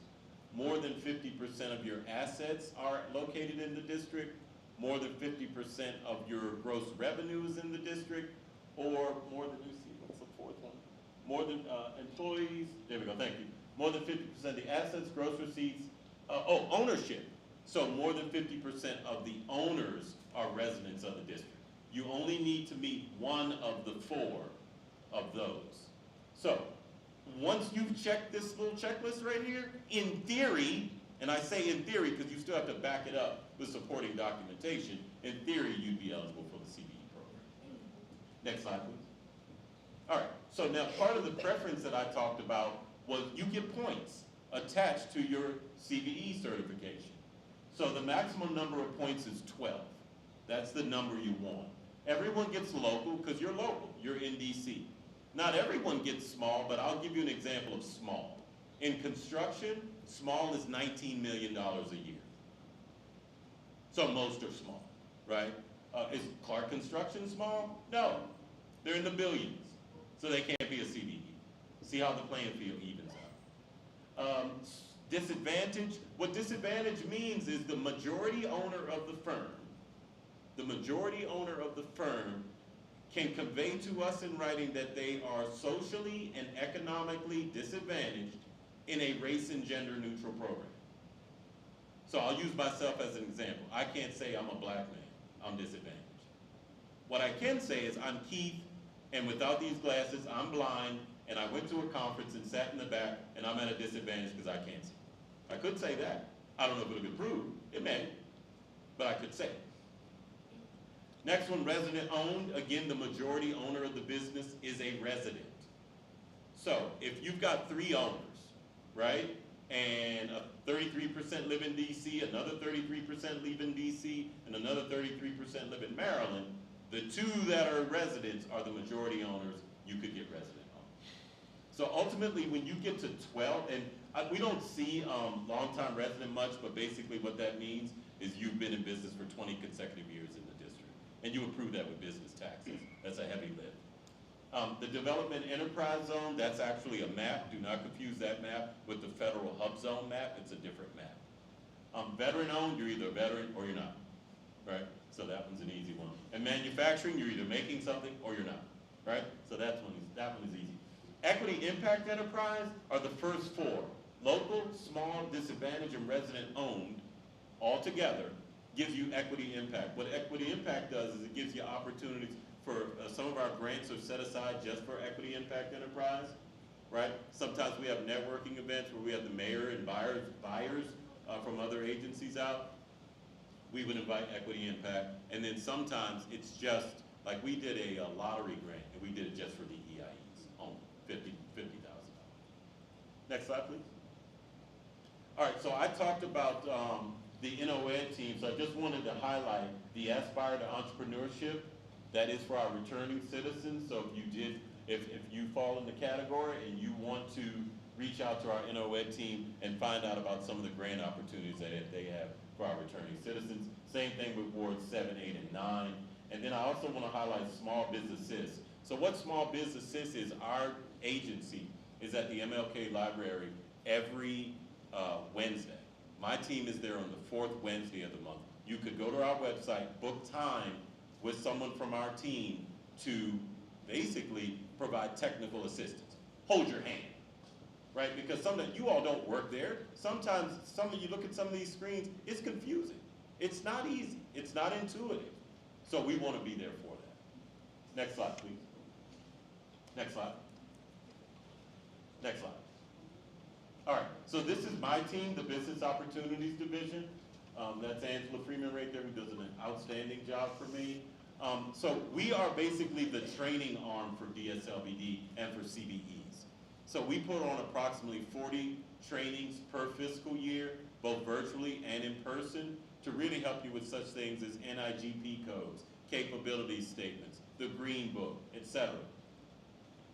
more than 50% of your assets are located in the district, more than 50% of your gross revenue is in the district, or more than, let me see, what's the fourth one? More than employees, there we go, thank you. More than 50% of the assets, gross receipts, ownership. So more than 50% of the owners are residents of the district. You only need to meet one of the four of those. So once you've checked this little checklist right here, in theory, and I say in theory because you still have to back it up with supporting documentation, in theory you'd be eligible for the CBE program. Next slide, please. All right, so now part of the preference that I talked about was you get points attached to your CBE certification. So the maximum number of points is 12. That's the number you want. Everyone gets local because you're local, you're in DC. Not everyone gets small, but I'll give you an example of small. In construction, small is $19 million a year. So most are small, right? Is Clark Construction small? No, they're in the billions. So they can't be a CBE. See how the playing field evens out. Disadvantage, what disadvantage means is the majority owner of the firm, can convey to us in writing that they are socially and economically disadvantaged in a race and gender neutral program. So I'll use myself as an example. I can't say I'm a black man, I'm disadvantaged. What I can say is I'm Keith, and without these glasses, I'm blind, and I went to a conference and sat in the back, and I'm at a disadvantage because I can't see. I could say that. I don't know if it'll get proved. It may, but I could say it. Next one, resident owned. Again, the majority owner of the business is a resident. So if you've got 3 owners, right, and 33% live in DC, another 33% live in DC, and another 33% live in Maryland, the 2 that are residents are the majority owners. You could get resident owned. So ultimately, when you get to 12, and we don't see long-time resident much, but basically what that means is you've been in business for 20 consecutive years in the district. And you approve that with business taxes. That's a heavy lift. The development enterprise zone, that's actually a map. Do not confuse that map with the federal hub zone map. It's a different map. Veteran owned, you're either a veteran or you're not, right? So that one's an easy one. And manufacturing, you're either making something or you're not, right? So that one is easy. Equity impact enterprise are the first 4. Local, small, disadvantaged, and resident owned all together gives you equity impact. What equity impact does is it gives you opportunities for some of our grants are set aside just for equity impact enterprise, right? Sometimes we have networking events where we have the mayor and buyers from other agencies out. We would invite equity impact, and then sometimes it's just like we did a lottery grant, and we did it just for the EIEs, only $50,000. Next slide, please. All right, so I talked about the NOED team, so I just wanted to highlight the Aspire to Entrepreneurship. That is for our returning citizens. So if you fall in the category and you want to reach out to our NOED team and find out about some of the grant opportunities that they have for our returning citizens. Same thing with wards 7, 8, and 9. And then I also want to highlight Small Business Sis. So what Small Business Sis is, our agency is at the MLK Library every Wednesday. My team is there on the 4th Wednesday of the month. You could go to our website, book time with someone from our team to basically provide technical assistance. Hold your hand, right? Because sometimes you all don't work there. Sometimes you look at some of these screens, it's confusing. It's not easy. It's not intuitive. So we want to be there for that. Next slide, please. Next slide. Next slide. So this is my team, the Business Opportunities Division. That's Angela Freeman right there, who does an outstanding job for me. So we are basically the training arm for DSLBD and for CBEs. So we put on approximately 40 trainings per fiscal year, both virtually and in person, to really help you with such things as NIGP codes, capability statements, the Green Book, etc.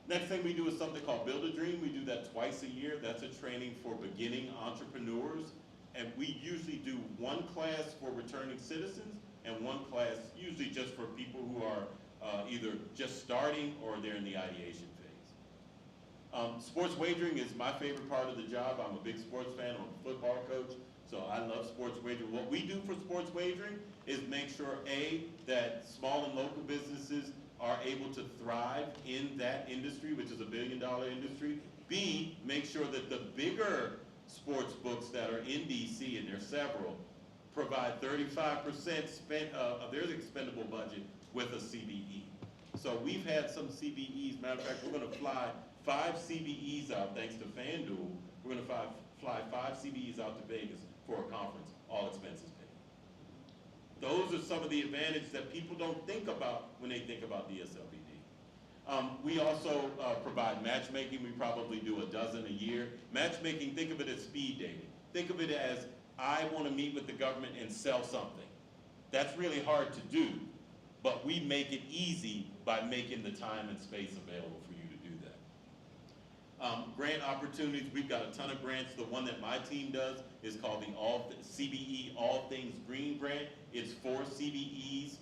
Next thing we do is something called Build a Dream. We do that twice a year. That's a training for beginning entrepreneurs. And we usually do one class for returning citizens and one class usually just for people who are either just starting or they're in the ideation phase. Sports wagering is my favorite part of the job. I'm a big sports fan. I'm a football coach, so I love sports wagering. What we do for sports wagering is make sure, A, that small and local businesses are able to thrive in that industry, which is a billion-dollar industry. B, make sure that the bigger sports books that are in DC, and there's several, provide 35% of their expendable budget with a CBE. So we've had some CBEs. Matter of fact, we're going to fly 5 CBEs out, thanks to FanDuel. We're going to fly 5 CBEs out to Vegas for a conference, all expenses paid. Those are some of the advantages that people don't think about when they think about DSLBD. We also provide matchmaking. We probably do a dozen a year. Matchmaking, think of it as speed dating. Think of it as, I want to meet with the government and sell something. That's really hard to do, but we make it easy by making the time and space available for you to do that. Grant opportunities, we've got a ton of grants. The one that my team does is called the CBE All Things Green Grant. It's for CBEs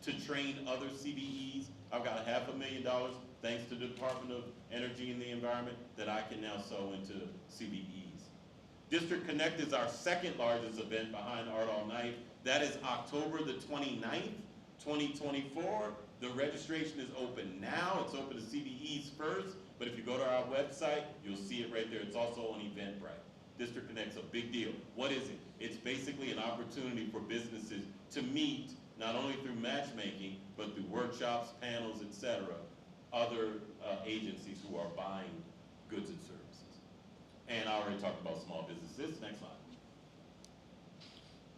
to train other CBEs. I've got $500,000 thanks to the Department of Energy and the Environment that I can now sow into CBEs. District Connect is our second largest event behind Art All Night. That is October the 29th, 2024. The registration is open now. It's open to CBEs first, but if you go to our website, you'll see it right there. It's also on Eventbrite. District Connect's a big deal. What is it? It's basically an opportunity for businesses to meet, not only through matchmaking, but through workshops, panels, etc., other agencies who are buying goods and services. And I already talked about small businesses. Next slide.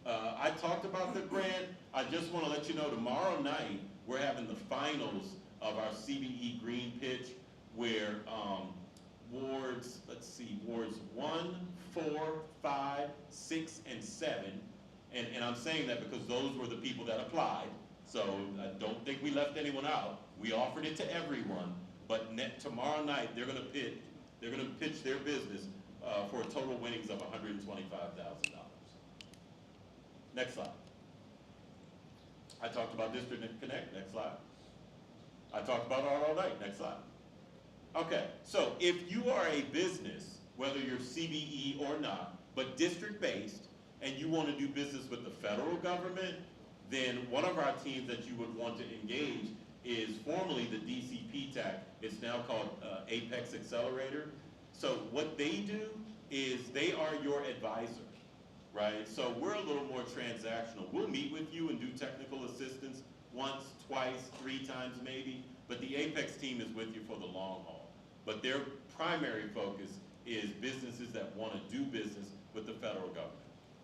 I talked about the grant. I just want to let you know tomorrow night we're having the finals of our CBE Green Pitch where wards 1, 4, 5, 6, and 7, and I'm saying that because those were the people that applied, so I don't think we left anyone out. We offered it to everyone, but tomorrow night they're going to pitch their business for a total winnings of $125,000. Next slide. I talked about District Connect. Next slide. I talked about Art All Night. Next slide. Okay, so if you are a business, whether you're CBE or not, but district-based, and you want to do business with the federal government, then one of our teams that you would want to engage is formerly the DC PTAC. It's now called Apex Accelerator. So what they do is they are your advisor, right? So we're a little more transactional. We'll meet with you and do technical assistance once, twice, 3 times maybe, but the Apex team is with you for the long haul. But their primary focus is businesses that want to do business with the federal government.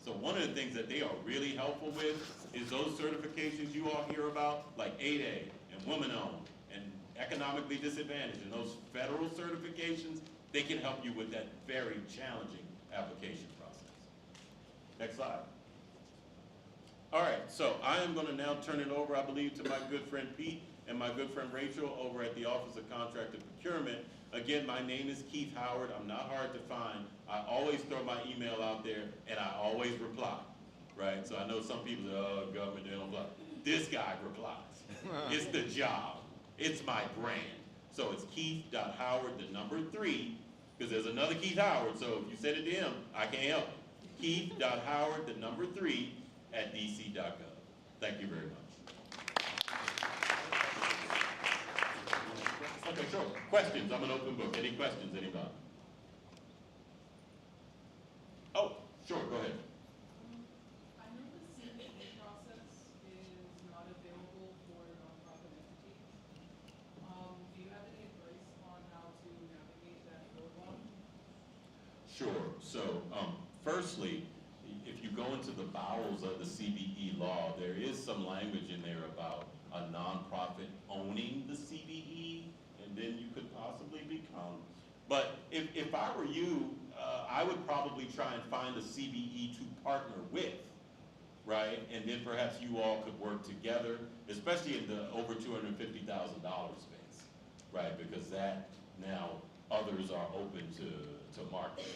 So one of the things that they are really helpful with is those certifications you all hear about, like 8A and woman-owned and economically disadvantaged, and those federal certifications, they can help you with that very challenging application process. Next slide. All right, so I am going to now turn it over, I believe, to my good friend Pete and my good friend Rachel over at the Office of Contract and Procurement. Again, my name is Keith Howard. I'm not hard to find. I always throw my email out there, and I always reply, right? So I know some people say, oh, government, they don't reply. This guy replies. It's the job. It's my brand. So it's Keith.Howard, the number 3, because there's another Keith Howard, so if you said it to him, I can't help it. Keith.Howard, the number 3, at dc.gov. Thank you very much. Okay, sure. Questions? I'm an open book. Any questions, anybody? Oh, sure, go ahead. I know the CBE process is not available for nonprofit entities. Do you have any advice on how to navigate that roadblock? Sure. So, firstly, if you go into the bowels of the CBE law, there is some language in there about a nonprofit owning the CBE, and then you could possibly become. But if I were you, I would probably try and find a CBE to partner with, right? And then perhaps you all could work together, especially in the over $250,000 space, right? Because that now others are open to market,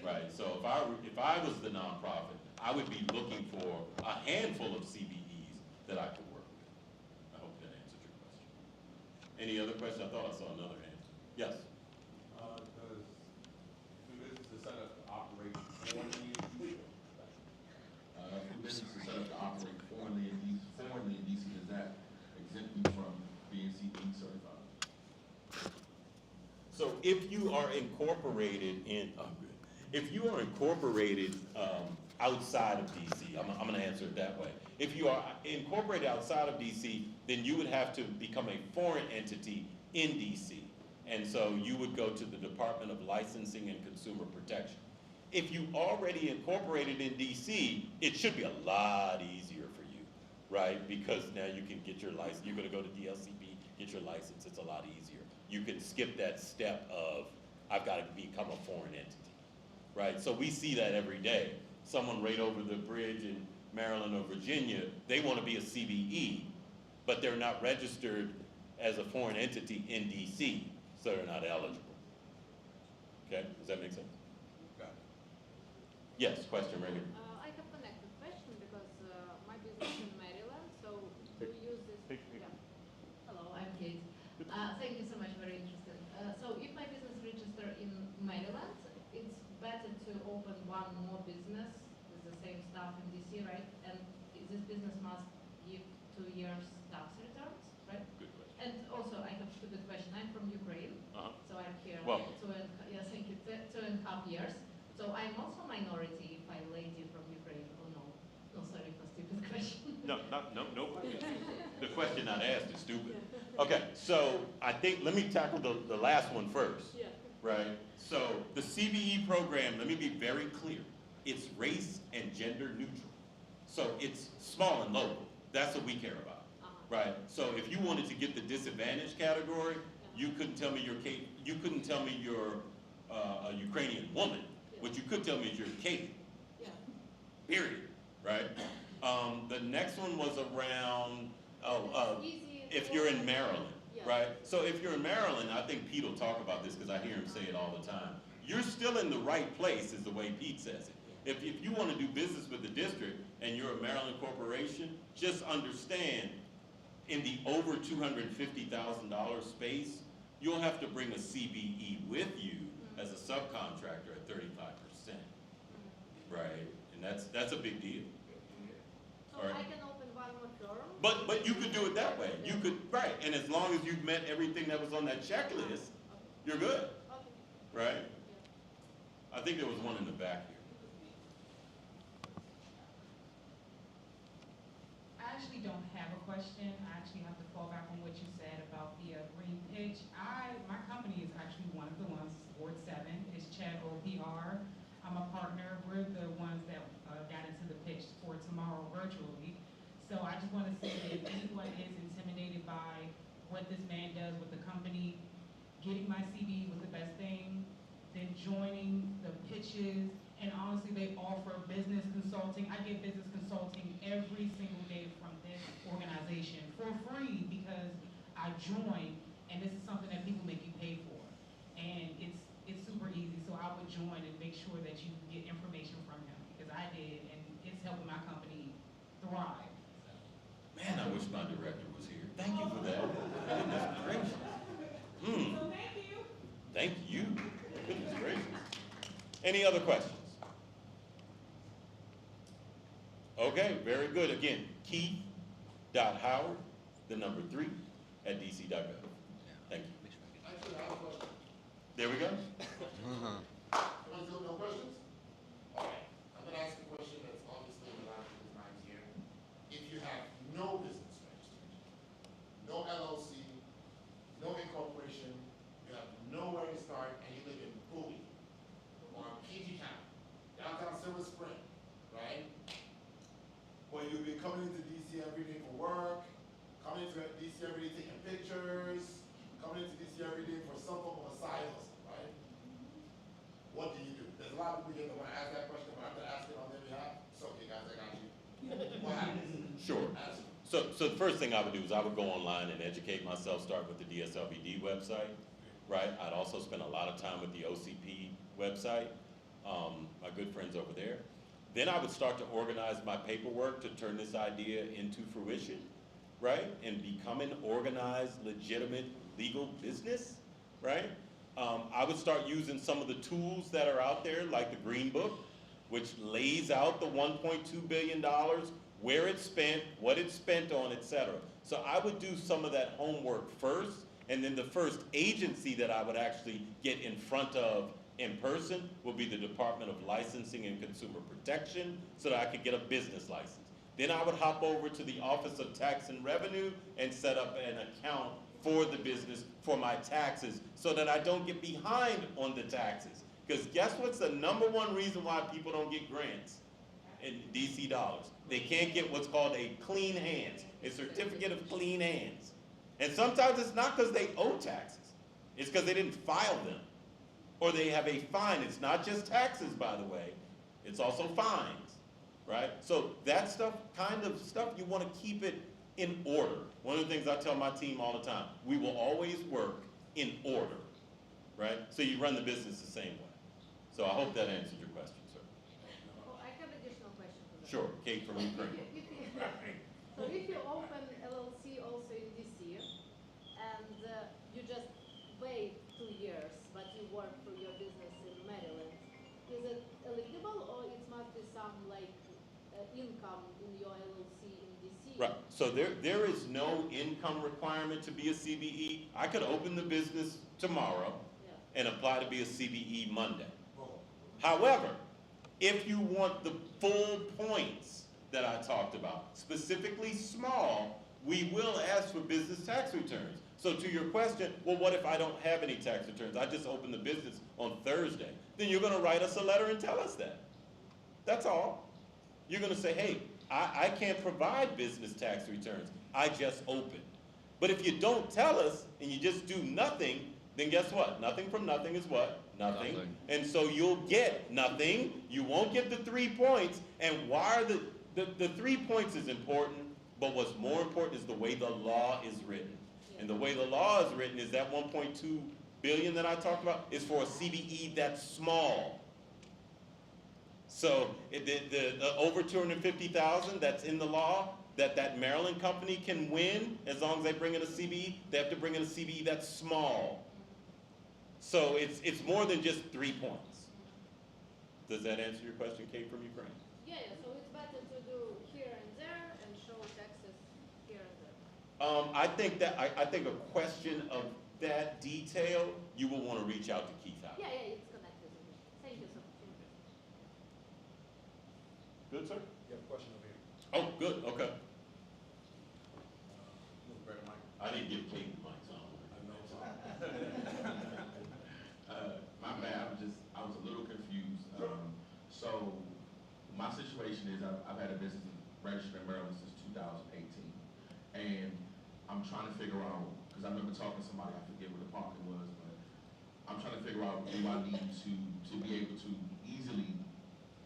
right? So if I was the nonprofit, I would be looking for a handful of CBEs that I could work with. I hope that answered your question. Any other questions? I thought I saw another hand. Yes? Does the business is set up to operate foreignly in DC? The business is set up to operate foreignly in DC, does that exempt you from being CE certified? So if you are incorporated in, if you are incorporated outside of DC, I'm going to answer it that way. If you are incorporated outside of DC, then you would have to become a foreign entity in DC. And so you would go to the Department of Licensing and Consumer Protection. If you already incorporated in DC, it should be a lot easier for you, right? Because now you can get your license. You're going to go to DLCP, get your license. It's a lot easier. You can skip that step of, I've got to become a foreign entity, right? So we see that every day. Someone right over the bridge in Maryland or Virginia, they want to be a CBE, but they're not registered as a foreign entity in DC, so they're not eligible. Okay, does that make sense? Got it. Yes, question right here. I have connected question because my business in Maryland, so do you use this? Yeah. Hello, I'm Kate. Thank you so much, very interesting. So if my business register in Maryland, it's better to open one more business with the same stuff in DC, right? And this business must give 2 years tax returns, right? Good question. And also, I have a stupid question. I'm from Ukraine, so I'm here Welcome. 2.5 years. So I'm also minority if I lady from Ukraine. Oh no, no, sorry for stupid question. No. The question not asked is stupid. Okay, so I think, let me tackle the last one first. Yeah. Right? So the CBE program, let me be very clear. It's race and gender neutral. So it's small and local. That's what we care about. Right? So if you wanted to get the disadvantaged category, you couldn't tell me you're a Ukrainian woman. What you could tell me is you're Kate. Yeah. Period. Right? The next one was around, if you're in Maryland. Yeah. Right? So if you're in Maryland, I think Pete will talk about this because I hear him say it all the time. You're still in the right place is the way Pete says it. If you want to do business with the district and you're a Maryland corporation, just understand in the over $250,000 space, you'll have to bring a CBE with you as a subcontractor at 35%. Right? And that's a big deal. So Right. I can open one more firm? But you could do it that way. You could, right, and as long as you've met everything that was on that checklist, you're good, Okay. right? I think there was one in the back here. I actually don't have a question. I actually have to fall back on what you said about the green pitch. My company is actually one of the ones, Ward 7, is Chad OPR. I'm a partner. We're the ones that got into the pitch for tomorrow virtually. So I just want to say that if anyone is intimidated by what this man does with the company, getting my CB was the best thing, then joining the pitches, and honestly, they offer business consulting. I get business consulting every single day from this organization for free because I joined, and this is something that people make you pay for. And it's super easy, so I would join and make sure that you get information from him, because I did, and it's helping my company thrive. Man, I wish my director was here. Thank you for that. Goodness gracious. So thank you. Thank you. Goodness gracious. Any other questions? Okay, very good. Again, Keith.Howard, the number 3, at dc.gov. Thank you. Actually, I have a question. There we go. No questions? All right. I'm going to ask a question that's obviously in a lot of people's minds here. If you have no business registration, no LLC, no incorporation, you have nowhere to start, and you live in Bowie or PG forget the one ask that question, but I have to ask it on their behalf. So, okay, guys, I got you. What happens? Sure. Ask. So the first thing I would do is I would go online and educate myself, start with the DSLBD website, right? I'd also spend a lot of time with the OCP website, my good friends over there. Then I would start to organize my paperwork to turn this idea into fruition, right? And become an organized, legitimate, legal business, right? I would start using some of the tools that are out there, like the Green Book, which lays out the $1.2 billion, where it's spent, what it's spent on, et cetera. So I would do some of that homework first, and then the first agency that I would actually get in front of in person will be the Department of Licensing and Consumer Protection, so that I could get a business license. Then I would hop over to the Office of Tax and Revenue and set up an account for the business for my taxes, so that I don't get behind on the taxes. Because guess what's the #1 reason why people don't get grants in DC dollars? They can't get what's called a clean hands, a certificate of clean hands. And sometimes it's not because they owe taxes, it's because they didn't file them. Or they have a fine. It's not just taxes, by the way, it's also fines, right? So that stuff, kind of stuff, you want to keep it in order. One of the things I tell my team all the time, we will always work in order, right? So you run the business the same way. So I hope that answered your question, sir. Oh, I have additional question for that. Sure, Kate from Ukraine. So if you open LLC also in DC, and you just wait 2 years, but you work for your business in Maryland, is it eligible, or it must be some like income in your LLC in DC? Right, so there is no income requirement to be a CBE. I could open the business tomorrow and apply to be a CBE Monday. However, if you want the full points that I talked about, specifically small, we will ask for business tax returns. So to your question, well, what if I don't have any tax returns? I just opened the business on Thursday. Then you're gonna write us a letter and tell us that. That's all. You're gonna say, hey, I can't provide business tax returns. I just opened. But if you don't tell us and you just do nothing, then guess what? Nothing from nothing is what? Nothing. And so you'll get nothing. You won't get the 3 points. And why are the 3 points is important, but what's more important is the way the law is written. And the way the law is written is that 1.2 billion that I talked about is for a CBE that's small. So the over 250,000 that's in the law, that Maryland company can win as long as they bring in a CBE, they have to bring in a CBE that's small. So it's more than just 3 points. Does that answer your question, Kate from Ukraine? Yeah, so it's better to do here and there and show taxes here and there. I think a question of that detail, you will want to reach out to Keith Howard. Yeah, it's connected. Thank you so much. Good, sir? You have a question over here. Oh, good, okay. Move Brett Mike. I didn't give Kate the mic, so I don't worry. I know, so. My bad, I was a little confused. So my situation is I've had a business registered in Maryland since 2018. And I'm trying to figure out, because I remember talking to somebody, I forget what the department was, but I'm trying to figure out, do I need to be able to easily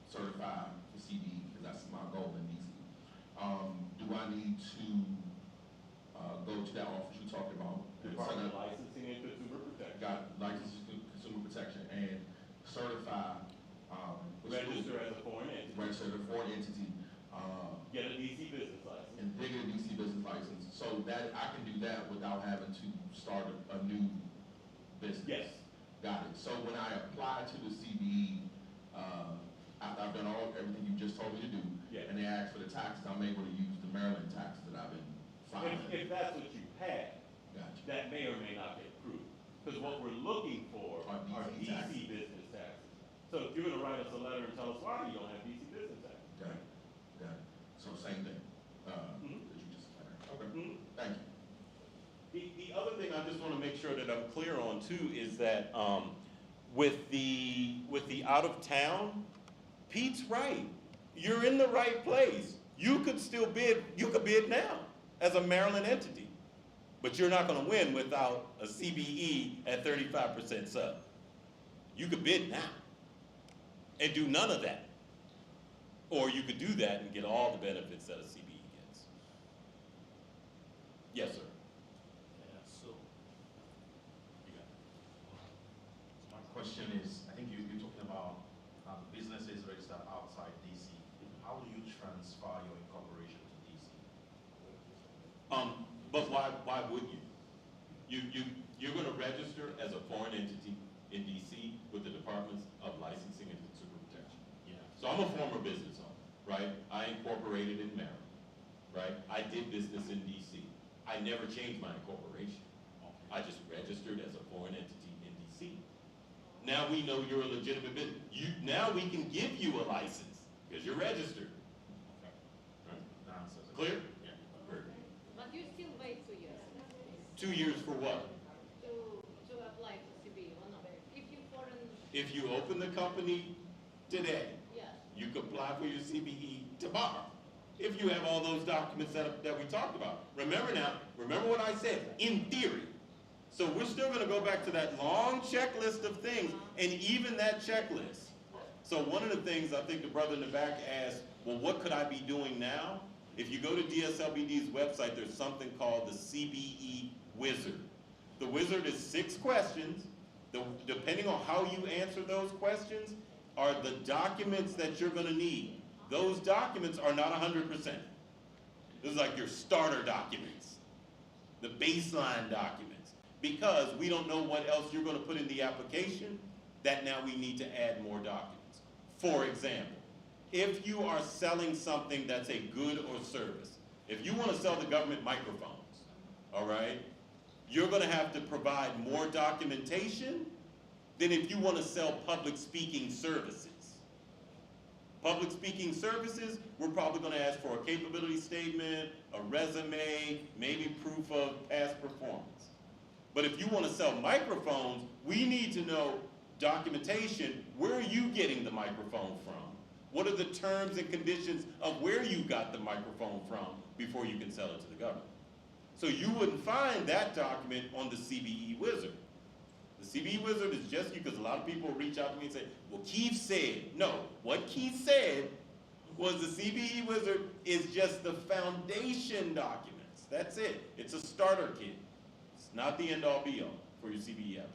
certify the CBE, because that's my goal in DC. Do I need to go to that office you talked about? Department of Licensing and Consumer Protection. Got licensing and consumer protection and certify. Register as a foreign entity. Register as a foreign entity. Get a DC business license. And get a DC business license, so that I can do that without having to start a new business. Yes. Got it. So when I apply to the CBE, after I've done everything you just told me to do, Yeah. and they ask for the taxes, I'm able to use the Maryland taxes that I've been filing. If that's what you had, Gotcha. that may or may not get approved. Because what we're looking for Are are DC DC taxes. business taxes. So if you're gonna write us a letter and tell us why you don't have DC business taxes. Got it. Got it. So same thing. Mhm. That you just explained. Okay. Mhm. Thank you. The other thing I just want to make sure that I'm clear on too is that with the out of town, Pete's right. You're in the right place. You could still bid. You could bid now as a Maryland entity, but you're not going to win without a CBE at 35% sub. You could bid now, and do none of that. Or you could do that and get all the benefits that a CBE gets. Yes, sir. Yeah, so You got it. my question is, I think you're talking about businesses registered outside DC. How do you transfer your incorporation to DC? But why would you? You're going to register as a foreign entity in DC with the Departments of Licensing and Consumer Protection. Yeah. So I'm a former business owner, right? I incorporated in Maryland, right? I did business in DC. I never changed my incorporation. Okay. I just registered as a foreign entity in DC. Now we know you're a legitimate business. Now we can give you a license because you're registered. Okay. Right? That answers it. Clear? Yeah. Very good. But you still wait 2 years 2 years for what? to apply for CBE or not? If you foreign, If you open the company today, yes. you can apply for your CBE tomorrow. If you have all those documents that we talked about. Remember what I said, in theory. So we're still gonna go back to that long checklist of things, and even that checklist. So one of the things I think the brother in the back asked, well, what could I be doing now? If you go to DSLBD's website, there's something called the CBE Wizard. The wizard is 6 questions. Depending on how you answer those questions, are the documents that you're gonna need. Those documents are not 100%. This is like your starter documents, the baseline documents, because we don't know what else you're gonna put in the application, that now we need to add more documents. For example, if you are selling something that's a good or service, if you wanna sell the government microphones, all right, you're gonna have to provide more documentation than if you wanna sell public speaking services. Public speaking services, we're probably gonna ask for a capability statement, a resume, maybe proof of past performance. But if you wanna sell microphones, we need to know documentation. Where are you getting the microphone from? What are the terms and conditions of where you got the microphone from before you can sell it to the government? So you wouldn't find that document on the CBE Wizard. The CBE Wizard is just because a lot of people reach out to me and say, well, Keith said. No, what Keith said was the CBE Wizard is just the foundation documents. That's it. It's a starter kit. It's not the end-all be-all for your CBE application.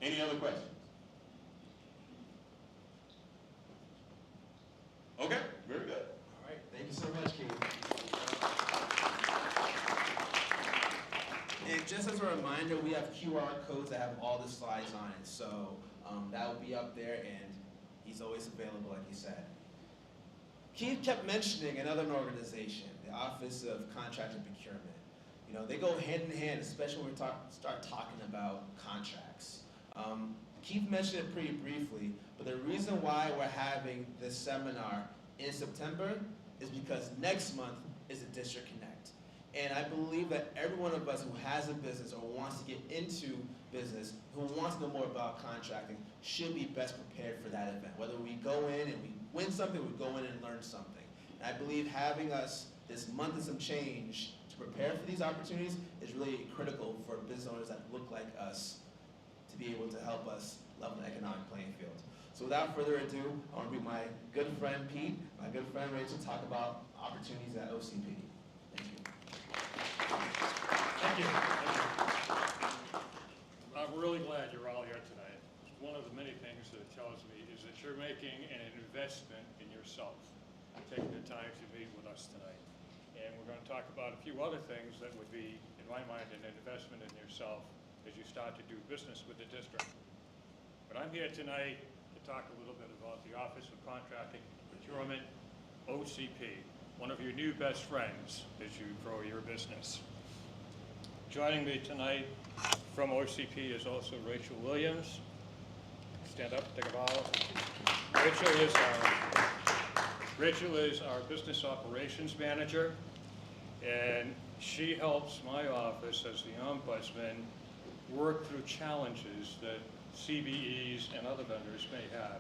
Any other questions? Okay, very good. All right, thank you so much, Keith. And just as a reminder, we have QR codes that have all the slides on it, so that will be up there, and he's always available, like he said. Keith kept mentioning another organization, the Office of Contract and Procurement. You know, they go hand in hand, especially when we start talking about contracts. Keith mentioned it pretty briefly, but the reason why we're having this seminar in September is because next month is the District Connect. And I believe that every one of us who has a business or wants to get into business, who wants to know more about contracting, should be best prepared for that event. Whether we go in and we win something, we go in and learn something. And I believe having us this month and some change to prepare for these opportunities is really critical for business owners that look like us to be able to help us level the economic playing field. So without further ado, I want to bring my good friend Pete, my good friend Rachel, to talk about opportunities at OCP. Thank you. Thank you. I'm really glad you're all here tonight. One of the many things that it tells me is that you're making an investment in yourself, taking the time to meet with us tonight. And we're going to talk about a few other things that would be, in my mind, an investment in yourself as you start to do business with the district. But I'm here tonight to talk a little bit about the Office of Contracting and Procurement, OCP, one of your new best friends as you grow your business. Joining me tonight from OCP is also Rachel Williams. Stand up, take a bow. Rachel is our business operations manager, and she helps my office as the ombudsman work through challenges that CBEs and other vendors may have.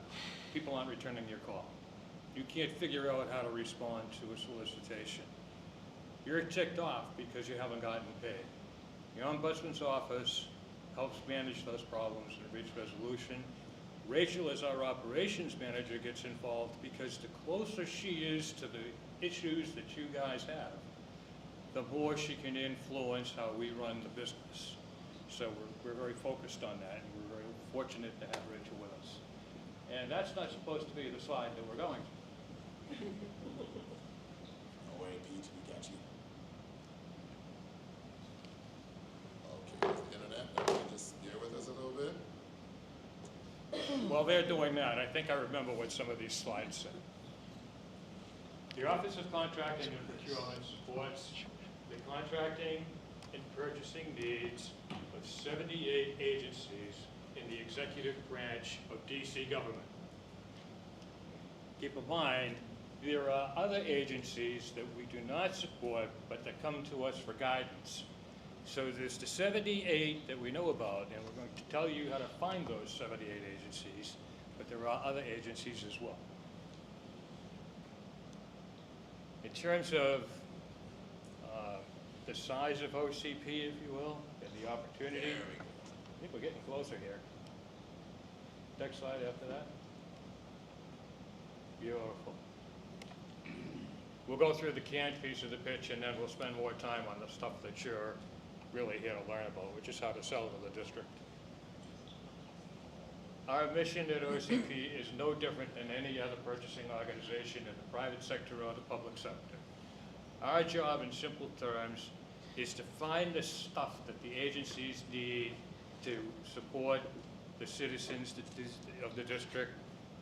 People aren't returning your call. You can't figure out how to respond to a solicitation. You're ticked off because you haven't gotten paid. The Ombudsman's office helps manage those problems and reach resolution. Rachel, as our operations manager, gets involved because the closer she is to the issues that you guys have, the more she can influence how we run the business. So we're very focused on that, and we're very fortunate to have Rachel with us. And that's not supposed to be the slide that we're going to. No way, Pete, we got you. Okay, internet, everybody just bear with us a little bit. While they're doing that, I think I remember what some of these slides said. The Office of Contracting and Procurement supports the contracting and purchasing needs of 78 agencies in the executive branch of DC government. Keep in mind, there are other agencies that we do not support, but that come to us for guidance. So there's the 78 that we know about, and we're going to tell you how to find those 78 agencies, but there are other agencies as well. In terms of the size of OCP, if you will, and the opportunity, I think we're getting closer here. Next slide after that. Beautiful. We'll go through the canned piece of the pitch, and then we'll spend more time on the stuff that you're really here to learn about, which is how to sell to the district. Our mission at OCP is no different than any other purchasing organization in the private sector or the public sector. Our job, in simple terms, is to find the stuff that the agencies need to support the citizens of the district,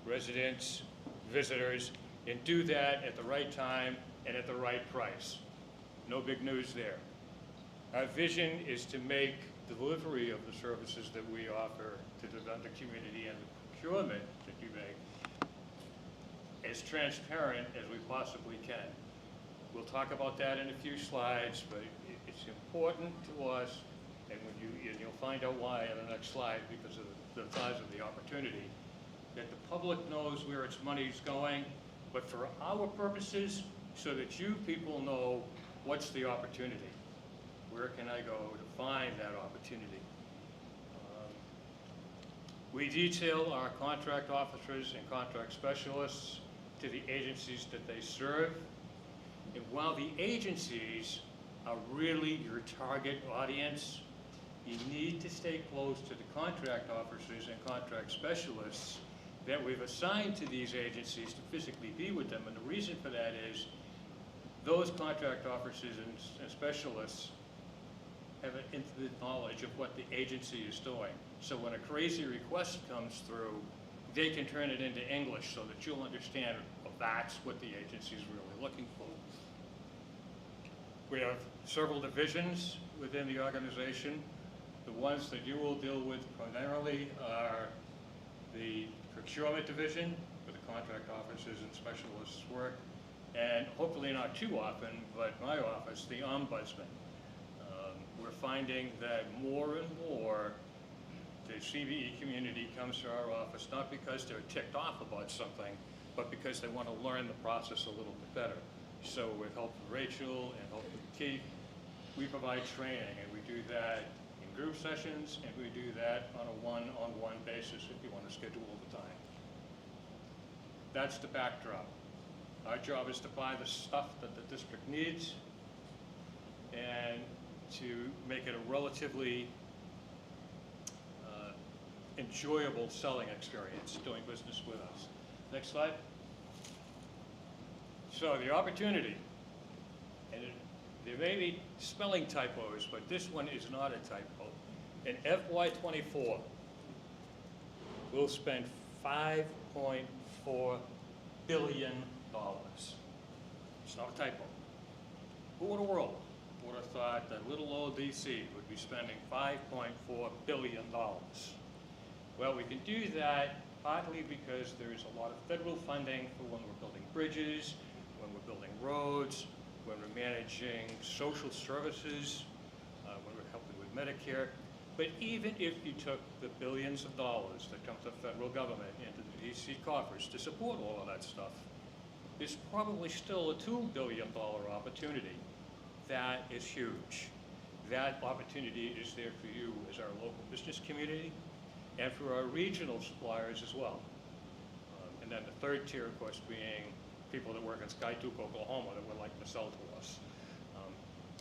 residents, visitors, and do that at the right time and at the right price. No big news there. Our vision is to make delivery of the services that we offer to the vendor community and the procurement that you make as transparent as we possibly can. We'll talk about that in a few slides, but it's important to us, and you'll find out why on the next slide because of the size of the opportunity, that the public knows where its money's going, but for our purposes, so that you people know what's the opportunity. Where can I go to find that opportunity? We detail our contract officers and contract specialists to the agencies that they serve. And while the agencies are really your target audience, you need to stay close to the contract officers and contract specialists that we've assigned to these agencies to physically be with them. And the reason for that is those contract officers and specialists have an intimate knowledge of what the agency is doing. So when a crazy request comes through, they can turn it into English so that you'll understand, well, that's what the agency is really looking for. We have several divisions within the organization. The ones that you will deal with primarily are the procurement division, where the contract officers and specialists work, and hopefully not too often, but my office, the ombudsman. We're finding that more and more the CBE community comes to our office not because they're ticked off about something, but because they want to learn the process a little bit better. So with help from Rachel and help from Keith, we provide training, and we do that in group sessions, and we do that on a one-on-one basis if you want to schedule the time. That's the backdrop. Our job is to buy the stuff that the district needs and to make it a relatively enjoyable selling experience doing business with us. Next slide. So the opportunity, and there may be spelling typos, but this one is not a typo. In FY24, we'll spend $5.4 billion. It's not a typo. Who in the world would have thought that little old DC would be spending $5.4 billion? Well, we can do that partly because there's a lot of federal funding for when we're building bridges, when we're building roads, when we're managing social services, when we're helping with Medicare. But even if you took the billions of dollars that come to the federal government into the DC coffers to support all of that stuff, there's probably still a $2 billion opportunity. That is huge. That opportunity is there for you as our local business community and for our regional suppliers as well. And then the third tier, of course, being people that work in Skytook, Oklahoma that would like to sell to us.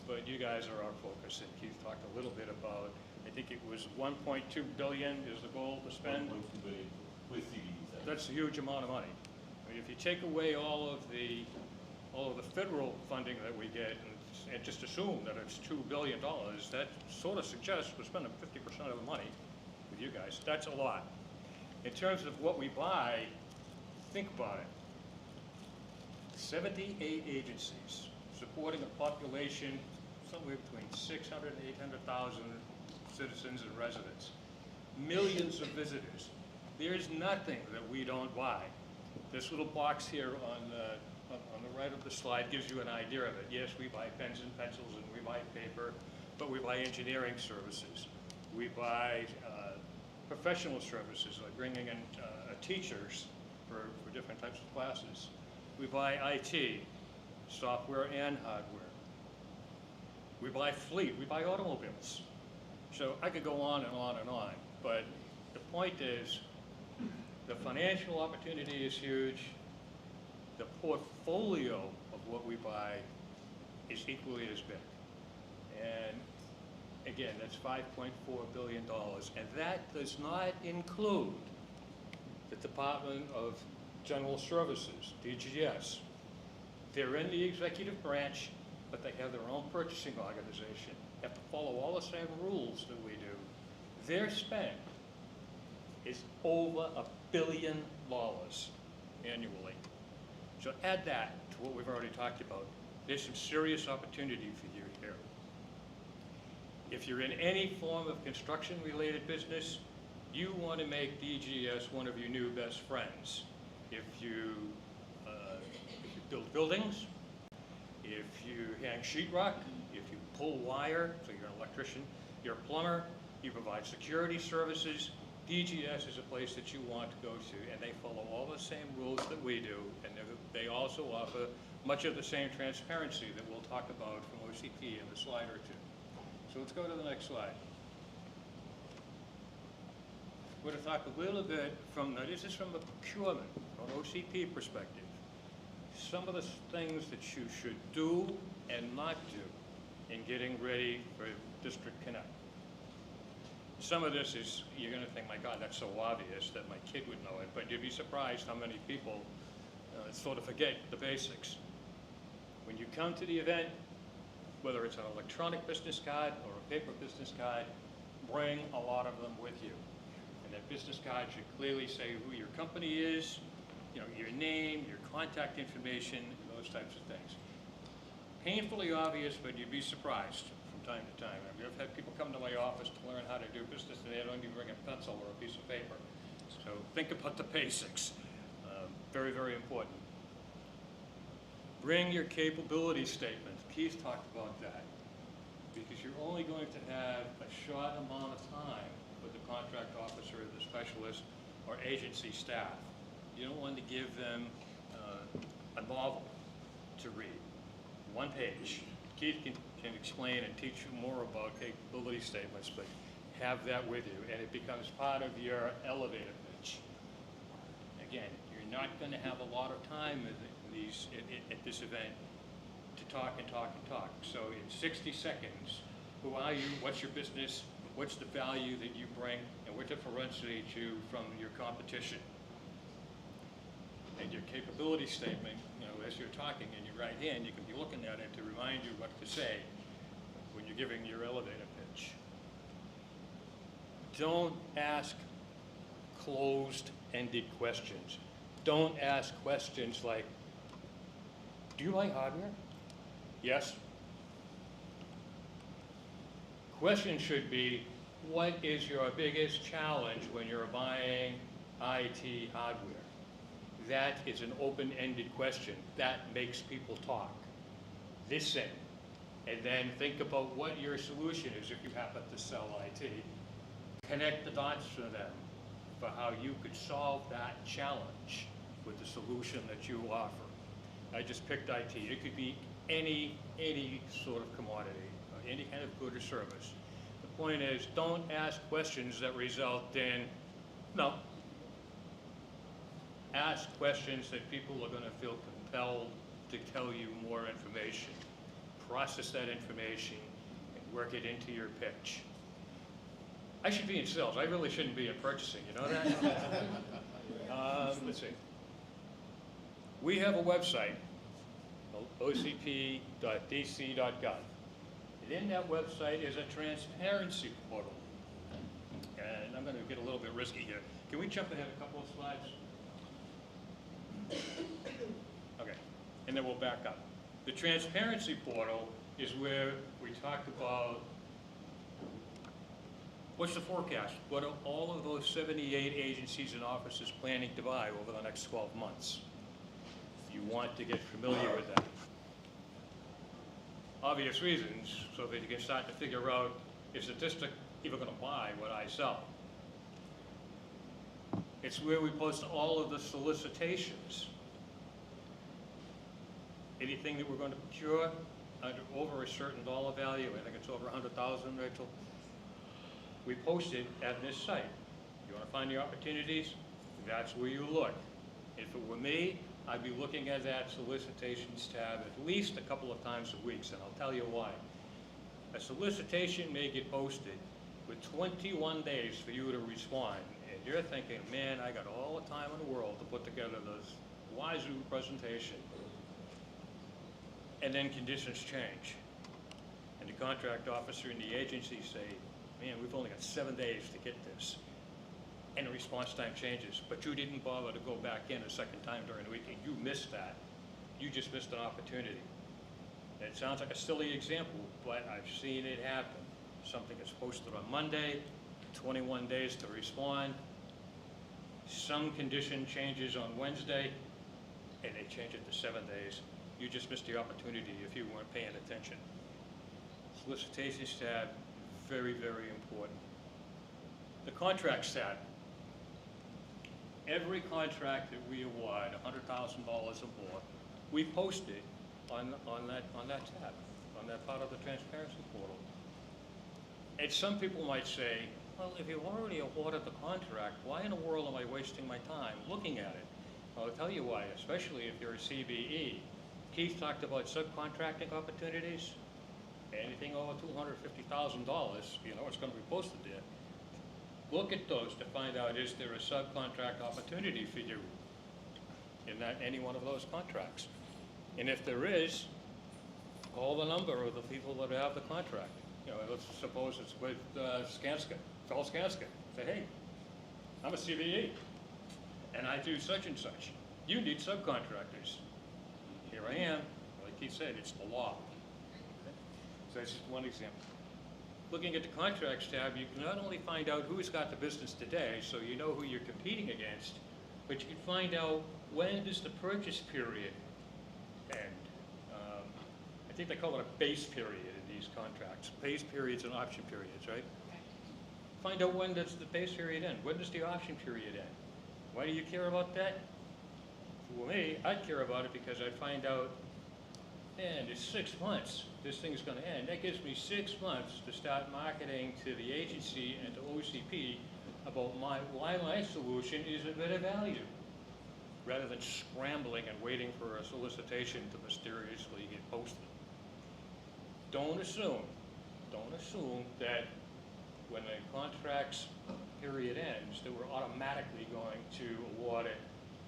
But you guys are our focus, and Keith talked a little bit about, I think it was 1.2 billion is the goal to spend. 1.2 billion with CDs. That's a huge amount of money. I mean, if you take away all of the federal funding that we get and just assume that it's $2 billion, that sort of suggests we're spending 50% of the money with you guys. That's a lot. In terms of what we buy, think about it. 78 agencies supporting a population somewhere between 600 and 800,000 citizens and residents. Millions of visitors. There's nothing that we don't buy. This little box here on the right of the slide gives you an idea of it. Yes, we buy pens and pencils and we buy paper, but we buy engineering services. We buy professional services like bringing in teachers for different types of classes. We buy IT, software and hardware. We buy fleet, we buy automobiles. So I could go on and on and on, but the point is the financial opportunity is huge. The portfolio of what we buy is equally as big. And again, that's $5.4 billion. And that does not include the Department of General Services, DGS. They're in the executive branch, but they have their own purchasing organization. They have to follow all the same rules that we do. Their spend is over $1 billion annually. So add that to what we've already talked about. There's some serious opportunity for you here. If you're in any form of construction-related business, you want to make DGS one of your new best friends. If you build buildings, if you hang sheetrock, if you pull wire, so you're an electrician, you're a plumber, you provide security services, DGS is a place that you want to go to, and they follow all the same rules that we do, and they also offer much of the same transparency that we'll talk about from OCP in a slide or two. So let's go to the next slide. We're going to talk a little bit this is from a procurement, or OCP perspective. Some of the things that you should do and not do in getting ready for District Connect. Some of this is, you're going to think, my God, that's so obvious that my kid would know it, but you'd be surprised how many people sort of forget the basics. When you come to the event, whether it's an electronic business card or a paper business card, bring a lot of them with you. And that business card should clearly say who your company is, your name, your contact information, those types of things. Painfully obvious, but you'd be surprised from time to time. I mean, I've had people come to my office to learn how to do business and they don't even bring a pencil or a piece of paper. So think about the basics. Very, very important. Bring your capability statement. Keith talked about that. Because you're only going to have a short amount of time with the contract officer, the specialist, or agency staff. You don't want to give them a novel to read, one page. Keith can explain and teach you more about capability statements, but have that with you, and it becomes part of your elevator pitch. Again, you're not going to have a lot of time at this event to talk and talk and talk. So in 60 seconds, who are you, what's your business, what's the value that you bring, and what differentiates you from your competition? And your capability statement, as you're talking in your right hand, you can be looking at it to remind you what to say when you're giving your elevator pitch. Don't ask closed-ended questions. Don't ask questions like, do you like hardware? Yes. Question should be, what is your biggest challenge when you're buying IT hardware? That is an open-ended question. That makes people talk. Listen, and then think about what your solution is if you happen to sell IT. Connect the dots for them for how you could solve that challenge with the solution that you offer. I just picked IT. It could be any sort of commodity, any kind of good or service. The point is, don't ask questions that result in, no. Ask questions that people are going to feel compelled to tell you more information. Process that information and work it into your pitch. I should be in sales. I really shouldn't be in purchasing, you know that? Let's see. We have a website, ocp.dc.gov. And in that website is a transparency portal. And I'm going to get a little bit risky here. Can we jump ahead a couple of slides? Okay, and then we'll back up. The transparency portal is where we talk about what's the forecast? What are all of those 78 agencies and offices planning to buy over the next 12 months? You want to get familiar with that. Obvious reasons, so that you can start to figure out, is the district even going to buy what I sell? It's where we post all of the solicitations. Anything that we're going to procure over a certain dollar value, I think it's over 100,000, Rachel, we post it at this site. You want to find the opportunities? That's where you look. If it were me, I'd be looking at that solicitations tab at least a couple of times a week, and I'll tell you why. A solicitation may get posted with 21 days for you to respond, and you're thinking, man, I got all the time in the world to put together this wazoo presentation. And then conditions change. And the contract officer and the agency say, man, we've only got 7 days to get this. And the response time changes, but you didn't bother to go back in a second time during the week, and you missed that. You just missed an opportunity. And it sounds like a silly example, but I've seen it happen. Something is posted on Monday, 21 days to respond. Some condition changes on Wednesday, and they change it to 7 days. You just missed the opportunity if you weren't paying attention. Solicitations tab, very, very important. The contracts tab. Every contract that we award, $100,000 or more, we post it on that tab, on that part of the transparency portal. And some people might say, well, if you've already awarded the contract, why in the world am I wasting my time looking at it? I'll tell you why, especially if you're a CBE. Keith talked about subcontracting opportunities. Anything over $250,000, you know, it's going to be posted there. Look at those to find out, is there a subcontract opportunity for you in any one of those contracts? And if there is, call the number of the people that have the contract. You know, let's suppose it's with Skanska. Call Skanska. Say, hey, I'm a CBE, and I do such and such. You need subcontractors. Here I am. Like he said, it's the law. Okay? So that's just one example. Looking at the contracts tab, you can not only find out who's got the business today, so you know who you're competing against, but you can find out when does the purchase period end. I think they call it a base period in these contracts. Base periods and option periods, right? Find out when does the base period end. When does the option period end? Why do you care about that? For me, I'd care about it because I'd find out, man, it's 6 months this thing's going to end. That gives me 6 months to start marketing to the agency and to OCP about why my solution is a better value, rather than scrambling and waiting for a solicitation to mysteriously get posted. Don't assume that when the contract's period ends, that we're automatically going to award it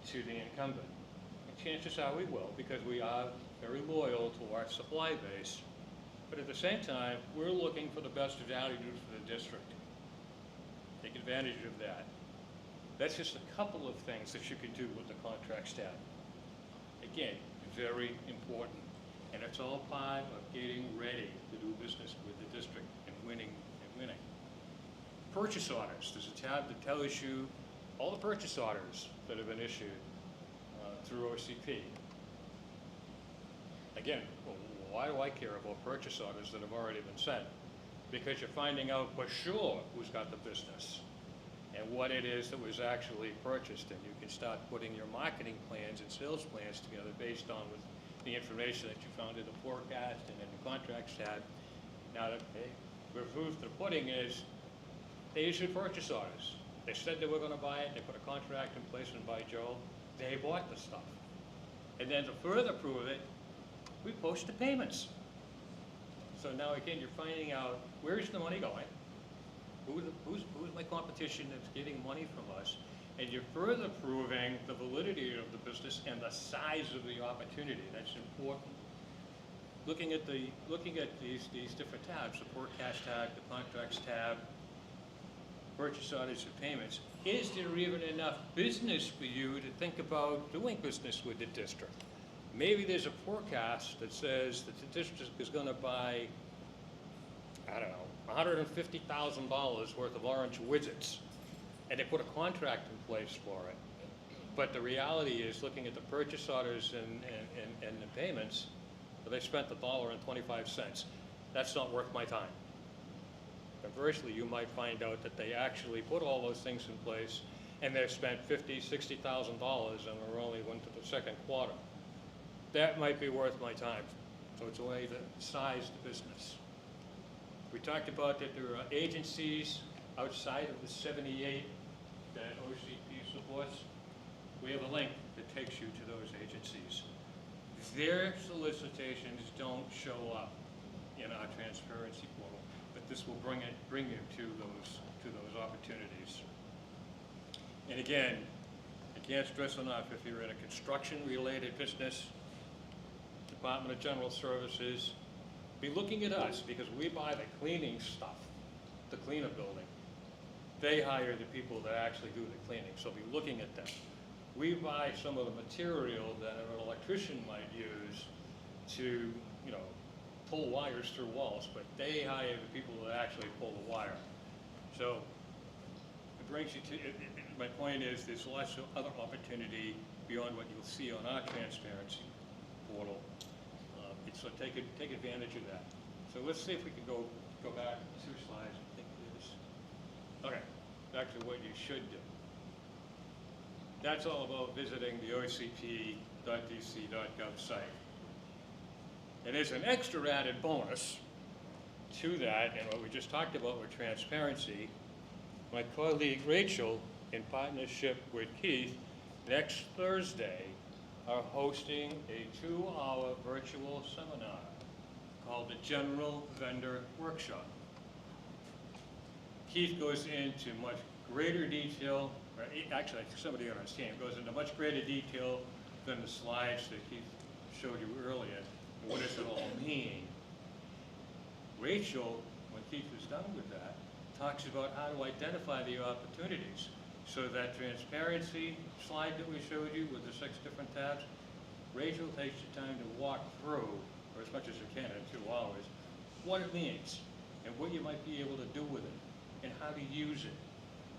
to the incumbent. And chances are we will, because we are very loyal to our supply base. But at the same time, we're looking for the best value for the district. Take advantage of that. That's just a couple of things that you can do with the contract tab. Again, very important. And it's all part of getting ready to do business with the district and winning. Purchase orders. There's a tab that tells you all the purchase orders that have been issued through OCP. Again, why do I care about purchase orders that have already been sent? Because you're finding out for sure who's got the business and what it is that was actually purchased, and you can start putting your marketing plans and sales plans together based on the information that you found in the forecast and in the contracts tab. Now, the proof of the pudding is they issued purchase orders. They said they were going to buy it. They put a contract in place, and by Joe, they bought the stuff. And then to further prove it, we post the payments. So now again, you're finding out where's the money going, who's my competition that's getting money from us, and you're further proving the validity of the business and the size of the opportunity. That's important. Looking at these different tabs, the forecast tab, the contracts tab, purchase orders and payments, is there even enough business for you to think about doing business with the district? Maybe there's a forecast that says that the district is going to buy, I don't know, $150,000 worth of orange widgets, and they put a contract in place for it. But the reality is, looking at the purchase orders and the payments, they spent $1.25. That's not worth my time. Conversely, you might find out that they actually put all those things in place, and they've spent $50,000, $60,000, and we're only into the second quarter. That might be worth my time. So it's a way to size the business. We talked about that there are agencies outside of the 78 that OCP supports. We have a link that takes you to those agencies. Their solicitations don't show up in our transparency portal, but this will bring you to those opportunities. And again, I can't stress enough, if you're in a construction-related business, Department of General Services, be looking at us, because we buy the cleaning stuff to clean a building. They hire the people that actually do the cleaning, so be looking at them. We buy some of the material that an electrician might use to, pull wires through walls, but they hire the people that actually pull the wire. So it brings you to, my point is, there's lots of other opportunity beyond what you'll see on our transparency portal. So take advantage of that. So let's see if we can go back 2 slides. I think it is. Okay, back to what you should do. That's all about visiting the ocp.dc.gov site. And there's an extra added bonus to that, and what we just talked about with transparency. My colleague Rachel, in partnership with Keith, next Thursday are hosting a 2-hour virtual seminar called the General Vendor Workshop. Keith goes into much greater detail, or actually, I think somebody on his team goes into much greater detail than the slides that Keith showed you earlier. And what does it all mean? Rachel, when Keith is done with that, talks about how to identify the opportunities. So that transparency slide that we showed you with the 6 different tabs, Rachel takes the time to walk through, or as much as you can in 2 hours, what it means and what you might be able to do with it and how to use it.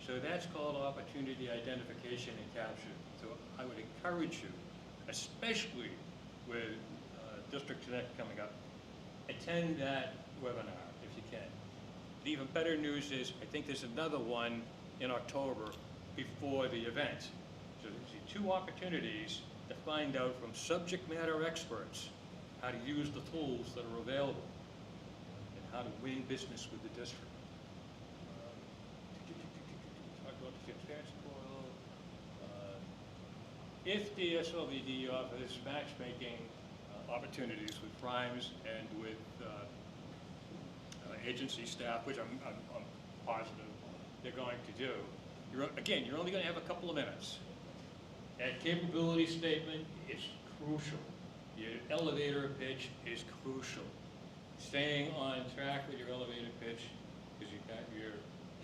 So that's called opportunity identification and capture. So I would encourage you, especially with District Connect coming up, attend that webinar if you can. The even better news is, I think there's another one in October before the event. So there's 2 opportunities to find out from subject matter experts how to use the tools that are available and how to win business with the district. Talk about the transparency portal. If the SLVD offers matchmaking opportunities with primes and with agency staff, which I'm positive they're going to do, you're only going to have a couple of minutes. That capability statement is crucial. Your elevator pitch is crucial. Staying on track with your elevator pitch, because you've got your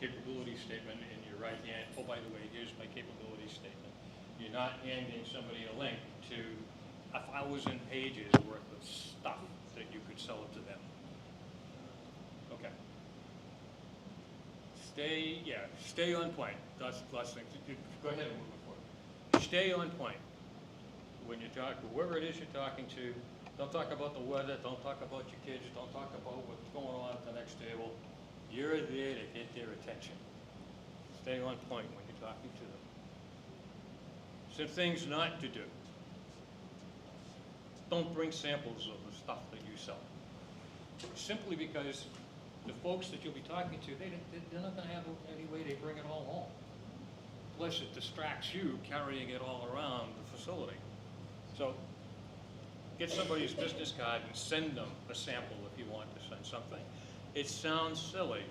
capability statement in your right hand. Oh, by the way, here's my capability statement. You're not handing somebody a link to 1,000 pages worth of stuff that you could sell it to them. Okay. Stay on point. That's the last thing. Go ahead and move it forward. Stay on point. When you talk, whoever it is you're talking to, don't talk about the weather, don't talk about your kids, don't talk about what's going on at the next table. You're there to get their attention. Stay on point when you're talking to them. Some things not to do. Don't bring samples of the stuff that you sell. Simply because the folks that you'll be talking to, they're not gonna have any way they bring it all home. Plus, it distracts you carrying it all around the facility. So, get somebody's business card and send them a sample if you want to send something. It sounds silly,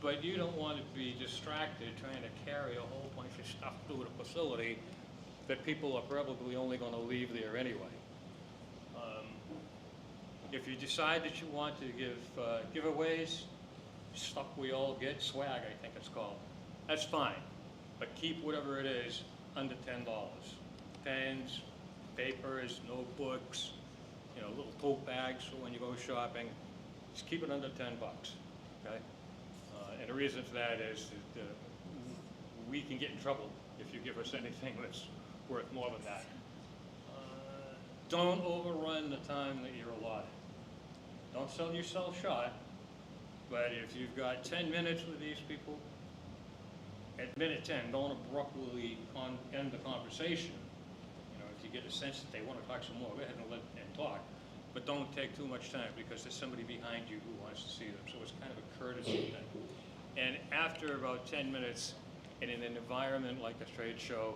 but you don't want to be distracted trying to carry a whole bunch of stuff through the facility that people are probably only going to leave there anyway. If you decide that you want to give giveaways, stuff we all get, swag I think it's called, that's fine. But keep whatever it is under $10. Pens, papers, notebooks, you know, little tote bags for when you go shopping. Just keep it under 10 bucks, okay? And the reason for that is that we can get in trouble if you give us anything that's worth more than that. Don't overrun the time that you're allotted. Don't sell yourself short, but if you've got 10 minutes with these people, at minute 10, don't abruptly end the conversation. You know, if you get a sense that they want to talk some more, go ahead and let them talk. But don't take too much time because there's somebody behind you who wants to see them. So it's kind of a courtesy thing. And after about 10 minutes in an environment like a trade show,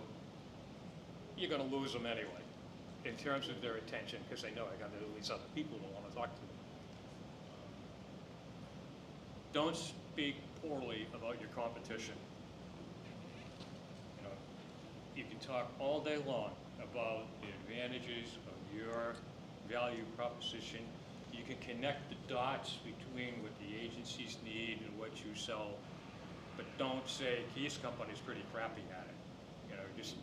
you're going to lose them anyway in terms of their attention because they know I got all these other people that want to talk to them. Don't speak poorly about your competition. You know, you can talk all day long about the advantages of your value proposition. You can connect the dots between what the agencies need and what you sell, but don't say Keith's company's pretty crappy at it. You know, just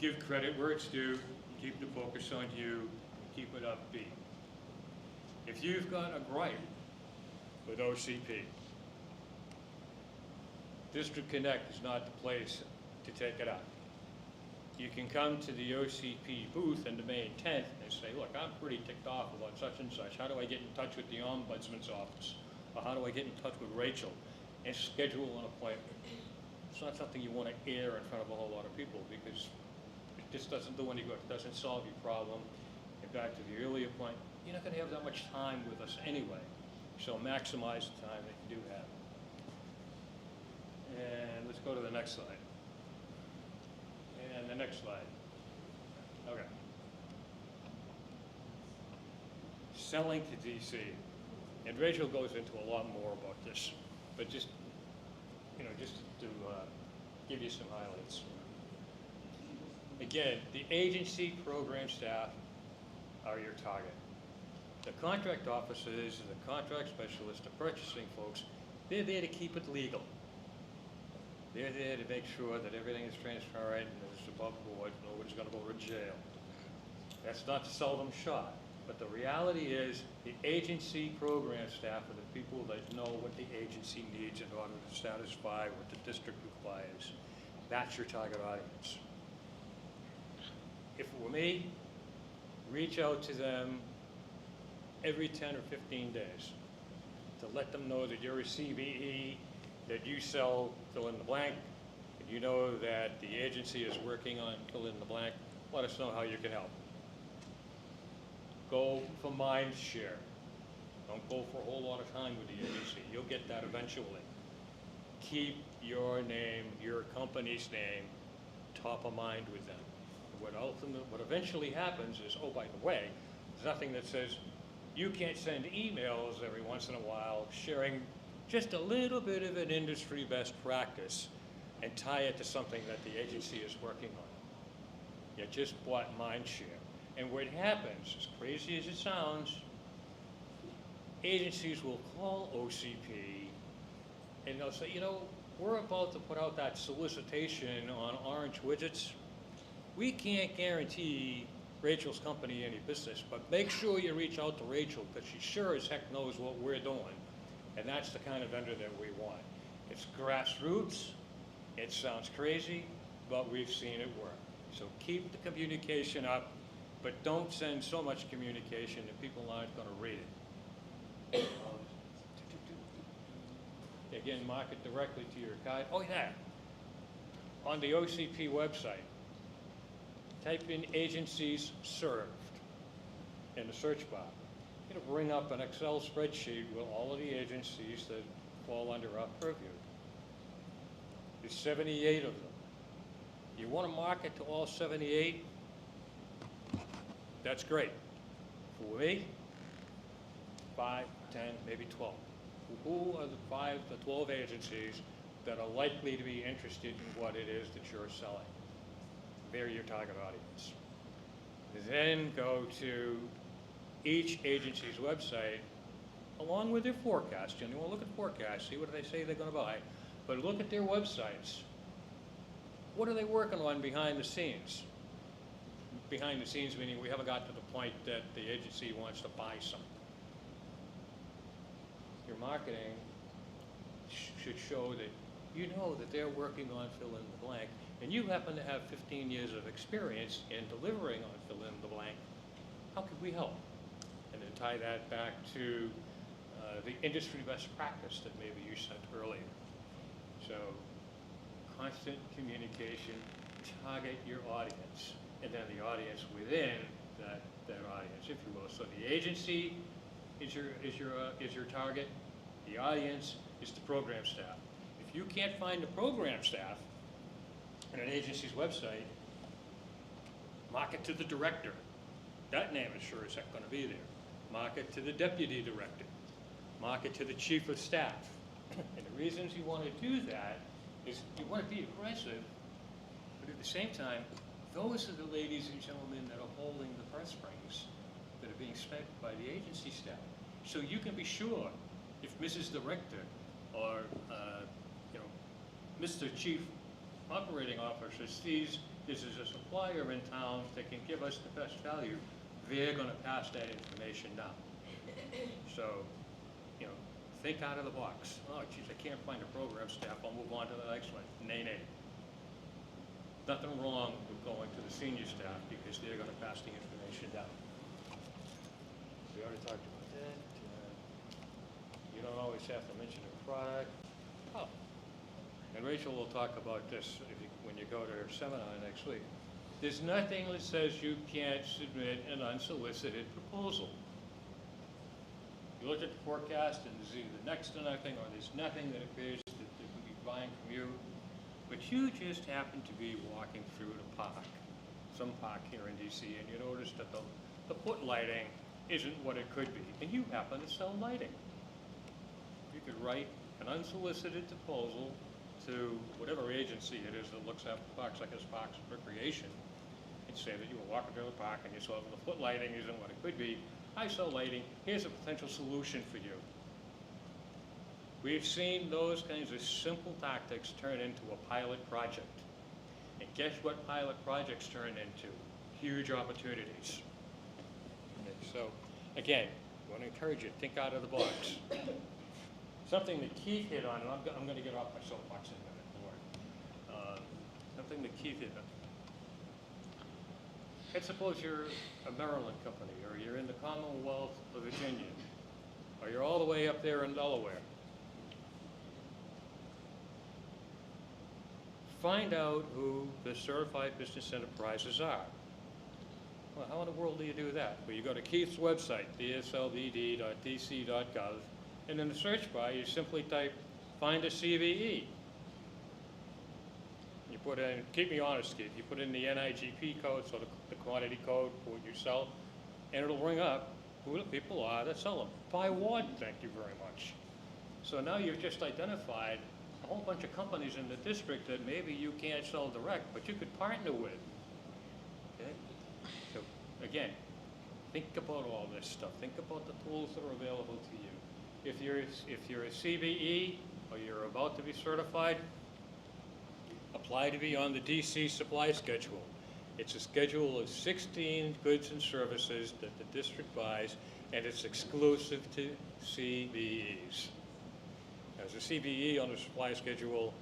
give credit where it's due, keep the focus on you, keep it upbeat. If you've got a gripe with OCP, District Connect is not the place to take it up. You can come to the OCP booth on the May 10th and say, look, I'm pretty ticked off about such and such. How do I get in touch with the Ombudsman's office? Or how do I get in touch with Rachel? And schedule an appointment. It's not something you want to air in front of a whole lot of people because it just doesn't do any good. It doesn't solve your problem. And back to the earlier point, you're not going to have that much time with us anyway. So maximize the time that you do have. And let's go to the next slide. And the next slide. Okay. Selling to DC. And Rachel goes into a lot more about this, but just, you know, just to give you some highlights. Again, the agency program staff are your target. The contract officers, the contract specialists, the purchasing folks, they're there to keep it legal. They're there to make sure that everything is transparent and it's above board, nobody's going to go to jail. That's not to sell them short, but the reality is the agency program staff are the people that know what the agency needs in order to satisfy what the district requires. That's your target audience. If it were me, reach out to them every 10 or 15 days to let them know that you're a CBE, that you sell fill in the blank, and you know that the agency is working on fill in the blank. Let us know how you can help. Go for mind share. Don't go for a whole lot of time with the agency. You'll get that eventually. Keep your name, your company's name, top of mind with them. What eventually happens is, oh, by the way, there's nothing that says you can't send emails every once in a while sharing just a little bit of an industry best practice and tie it to something that the agency is working on. You just bought mind share. And what happens, as crazy as it sounds, agencies will call OCP and they'll say, you know, we're about to put out that solicitation on orange widgets. We can't guarantee Rachel's company any business, but make sure you reach out to Rachel because she sure as heck knows what we're doing. And that's the kind of vendor that we want. It's grassroots, it sounds crazy, but we've seen it work. So keep the communication up, but don't send so much communication that people aren't going to read it. Again, market directly to your card. Oh yeah, on the OCP website, type in agencies served in the search bar. It'll bring up an Excel spreadsheet with all of the agencies that fall under our purview. There's 78 of them. You want to market to all 78? That's great. For me, 5, 10, maybe 12. Who are the 5 to 12 agencies that are likely to be interested in what it is that you're selling? They're your target audience. Then go to each agency's website along with their forecast. And you want to look at forecasts, see what they say they're going to buy, but look at their websites. What are they working on behind the scenes? Behind the scenes meaning we haven't got to the point that the agency wants to buy something. Your marketing should show that you know that they're working on fill in the blank, and you happen to have 15 years of experience in delivering on fill in the blank. How could we help? And then tie that back to the industry best practice that maybe you said earlier. So constant communication, target your audience, and then the audience within that audience, if you will. So the agency is your target. The audience is the program staff. If you can't find the program staff on an agency's website, market to the director. That name is sure as heck going to be there. Market to the deputy director. Market to the chief of staff. And the reasons you want to do that is you want to be aggressive, but at the same time, those are the ladies and gentlemen that are holding the purse strings that are being spent by the agency staff. So you can be sure if Mrs. Director or Mr. Chief Operating Officer sees this is a supplier in town that can give us the best value, they're going to pass that information down. So, think out of the box. Oh, geez, I can't find a program staff. I'll move on to the next one. Nay, nay. Nothing wrong with going to the senior staff because they're going to pass the information down. We already talked about that. You don't always have to mention a product. Oh, and Rachel will talk about this when you go to her seminar next week. There's nothing that says you can't submit an unsolicited proposal. You look at the forecast and there's either next to nothing or there's nothing that appears that they could be buying from you. But you just happen to be walking through the park, some park here in DC, and you notice that the foot lighting isn't what it could be, and you happen to sell lighting. You could write an unsolicited proposal to whatever agency it is that looks after parks, like it's Parks and Recreation, and say that you were walking through the park and you saw that the foot lighting isn't what it could be. I sell lighting, here's a potential solution for you. We've seen those kinds of simple tactics turn into a pilot project. And guess what pilot projects turn into? Huge opportunities. Okay, so, again, I want to encourage you, think out of the box. Something that Keith hit on, and I'm going to get off my soapbox in a minute, don't worry. Something that Keith hit on. Let's suppose you're a Maryland company, or you're in the Commonwealth of Virginia, or you're all the way up there in Delaware. Find out who the certified business enterprises are. Well, how in the world do you do that? Well, you go to Keith's website, dslbd.dc.gov, and in the search bar, you simply type, find a CVE. You put in, keep me honest, Keith, you put in the NIGP code, so the quantity code for what you sell, and it'll bring up who the people are that sell them. By what? Thank you very much. So now you've just identified a whole bunch of companies in the district that maybe you can't sell direct, but you could partner with. Okay? So again, think about all this stuff. Think about the tools that are available to you. If you're a CBE or you're about to be certified, apply to be on the DC supply schedule. It's a schedule of 16 goods and services that the district buys, and it's exclusive to CBEs. As a CBE on the supply schedule,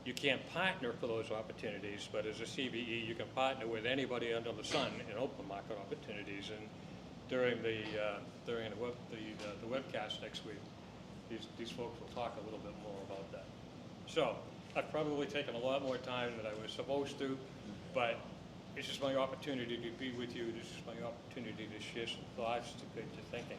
you can't partner for those opportunities, but as a CBE, you can partner with anybody under the sun in open market opportunities. And during the webcast next week, these folks will talk a little bit more about that. So I've probably taken a lot more time than I was supposed to, but this is my opportunity to be with you. This is my opportunity to share some thoughts, to get you thinking.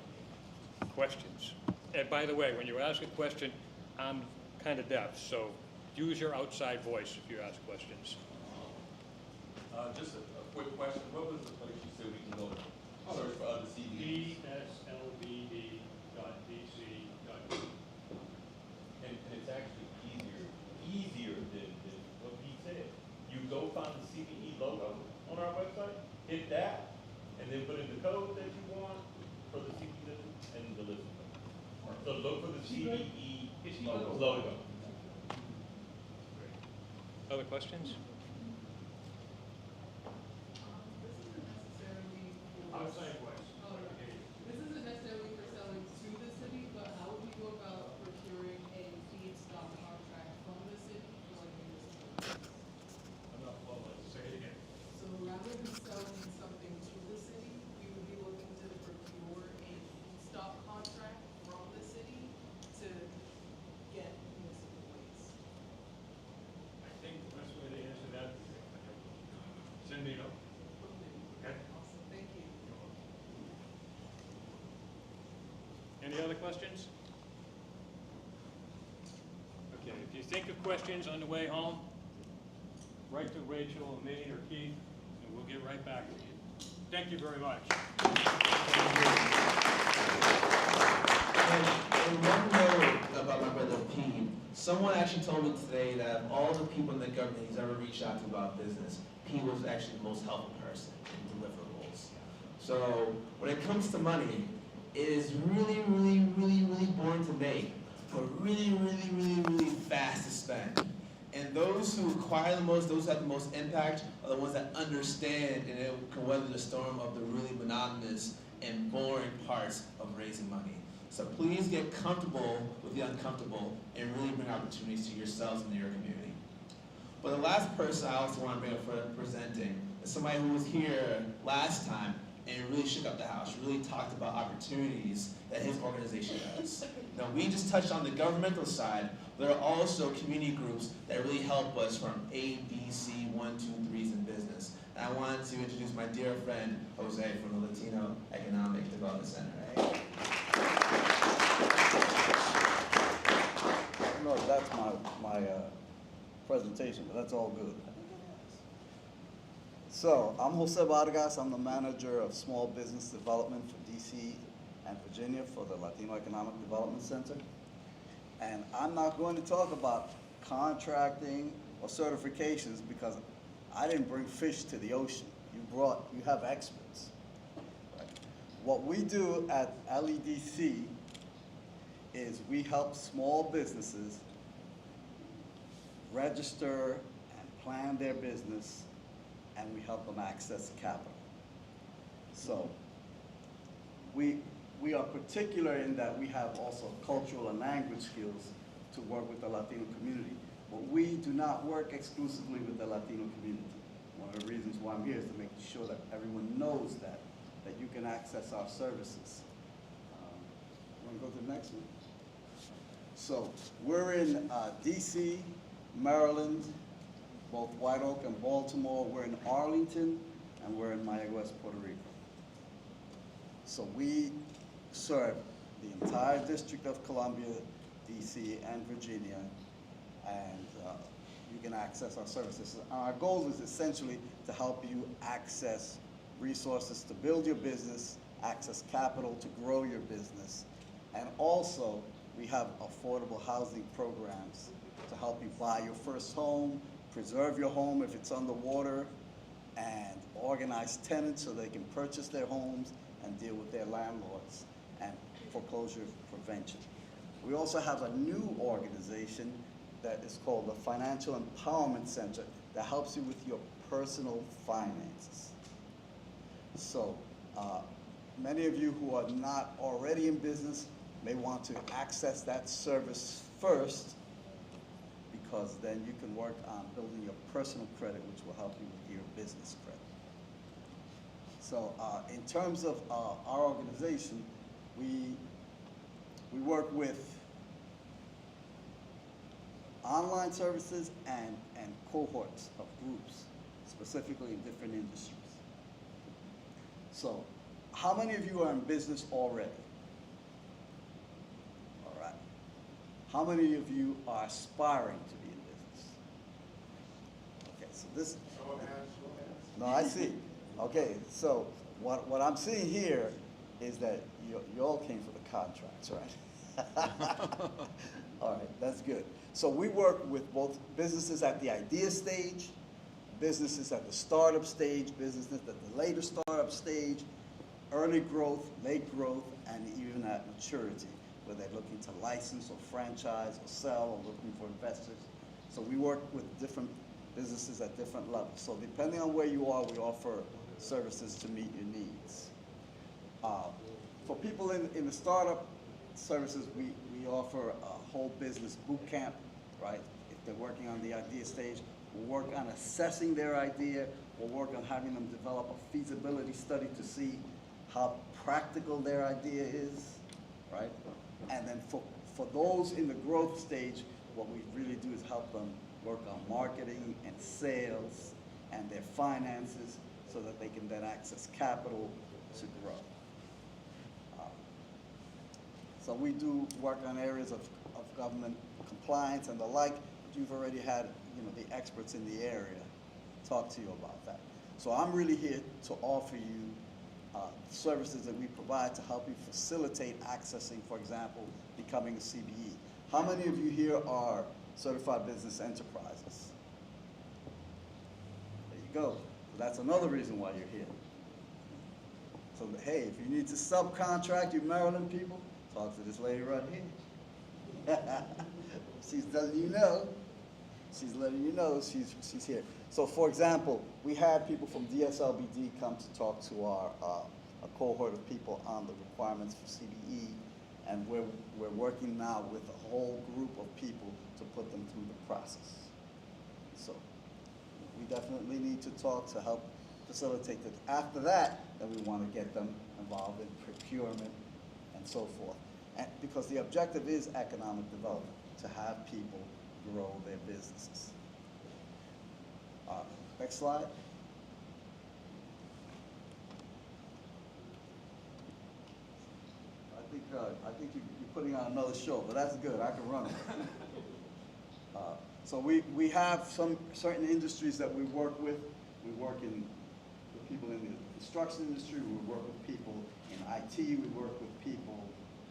Questions. And by the way, when you ask a question, I'm kind of deaf, so use your outside voice if you ask questions. Just a quick question. What was the place you said we can go search for other CDs? DSLBD.dc.gov. And it's actually easier than what he said. You go find the CBE logo on our website, hit that, and then put in the code that you want for the CBE and the list. So look for the CBE logo. Other questions? Outside voice. This isn't necessarily for selling to the city, but how would we go about procuring a feedstock contract from the city for like municipal? I'm not following. Say it again. So rather than selling something to the city, we would be looking to procure a feedstock contract from the city to get municipal waste. I think the best way to answer that, send me a note. Okay. Awesome, thank you. Any other questions? Okay, if you think of questions on the way home, write to Rachel or me or Keith, and we'll get right back to you. Thank you very much. And one note about my brother Pete, someone actually told me today that of all the people in the government he's ever reached out to about business, Pete was actually the most helpful person in deliverables. So when it comes to money, it is really boring to make, but really fast to spend. And those who acquire the most, those who have the most impact, are the ones that understand and can weather the storm of the really monotonous and boring parts of raising money. So please get comfortable with the uncomfortable and really bring opportunities to yourselves and to your community. But the last person I also want to bring up for presenting is somebody who was here last time and really shook up the house, really talked about opportunities that his organization has. Now, we just touched on the governmental side, but there are also community groups that really help us from A, B, C, 1, 2, 3s in business. And I wanted to introduce my dear friend, Jose, from the Latino Economic Development Center. No, that's my presentation, but that's all good. So, I'm Jose Vargas. I'm the manager of small business development for DC and Virginia for the Latino Economic Development Center. And I'm not going to talk about contracting or certifications because I didn't bring fish to the ocean. You have experts. Right? What we do at LEDC is we help small businesses register and plan their business, and we help them access capital. So we are particular in that we have also cultural and language skills to work with the Latino community, but we do not work exclusively with the Latino community. One of the reasons why I'm here is to make sure that everyone knows that you can access our services. Want to go to the next one? So we're in DC, Maryland, both White Oak and Baltimore. We're in Arlington, and we're in Mayagüez, Puerto Rico. So we serve the entire District of Columbia, DC, and Virginia, and you can access our services. Our goal is essentially to help you access resources to build your business, access capital to grow your business, and also we have affordable housing programs to help you buy your first home, preserve your home if it's underwater, and organize tenants so they can purchase their homes and deal with their landlords, and foreclosure prevention. We also have a new organization that is called the Financial Empowerment Center that helps you with your personal finances. So many of you who are not already in business may want to access that service first, because then you can work on building your personal credit, which will help you with your business credit. So in terms of our organization, we work with online services and cohorts of groups, specifically in different industries. So how many of you are in business already? All right. How many of you are aspiring to be in business? Okay, so this. No, I see. Okay, so what I'm seeing here is that you all came for the contracts, right? All right, that's good. So we work with both businesses at the idea stage, businesses at the startup stage, businesses at the later startup stage, early growth, late growth, and even at maturity, where they're looking to license or franchise or sell or looking for investors. So we work with different businesses at different levels. So depending on where you are, we offer services to meet your needs. For people in the startup services, we offer a whole business boot camp, right? If they're working on the idea stage, we'll work on assessing their idea. We'll work on having them develop a feasibility study to see how practical their idea is, right? And then for those in the growth stage, what we really do is help them work on marketing and sales and their finances so that they can then access capital to grow. So we do work on areas of government compliance and the like. You've already had, the experts in the area talk to you about that. So I'm really here to offer you services that we provide to help you facilitate accessing, for example, becoming a CBE. How many of you here are certified business enterprises? There you go. That's another reason why you're here. So, hey, if you need to subcontract you Maryland people, talk to this lady right here. She's letting you know. She's letting you know she's here. So, for example, we had people from DSLBD come to talk to a cohort of people on the requirements for CBE, and we're working now with a whole group of people to put them through the process. So, we definitely need to talk to help facilitate that. After that, then we want to get them involved in procurement and so forth. And because the objective is economic development, to have people grow their businesses. Next slide. I think you're putting on another show, but that's good. I can run it. So we have some certain industries that we work with. We work with people in the construction industry. We work with people in IT. We work with people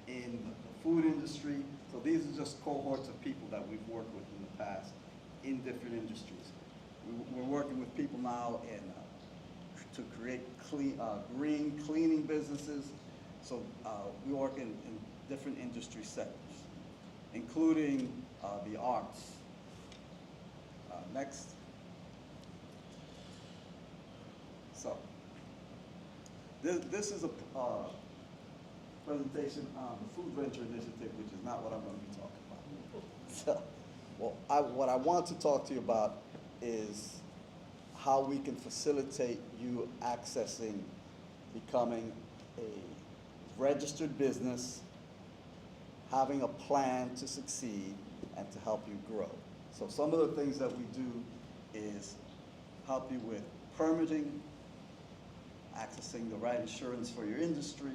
in the food industry. So these are just cohorts of people that we've worked with in the past in different industries. We're working with people now to create green cleaning businesses. So we work in different industry sectors, including the arts. Next. So this is a presentation on the Food Venture Initiative, which is not what I'm going to be talking about. So, what I want to talk to you about is how we can facilitate you accessing becoming a registered business, having a plan to succeed, and to help you grow. So some of the things that we do is help you with permitting, accessing the right insurance for your industry,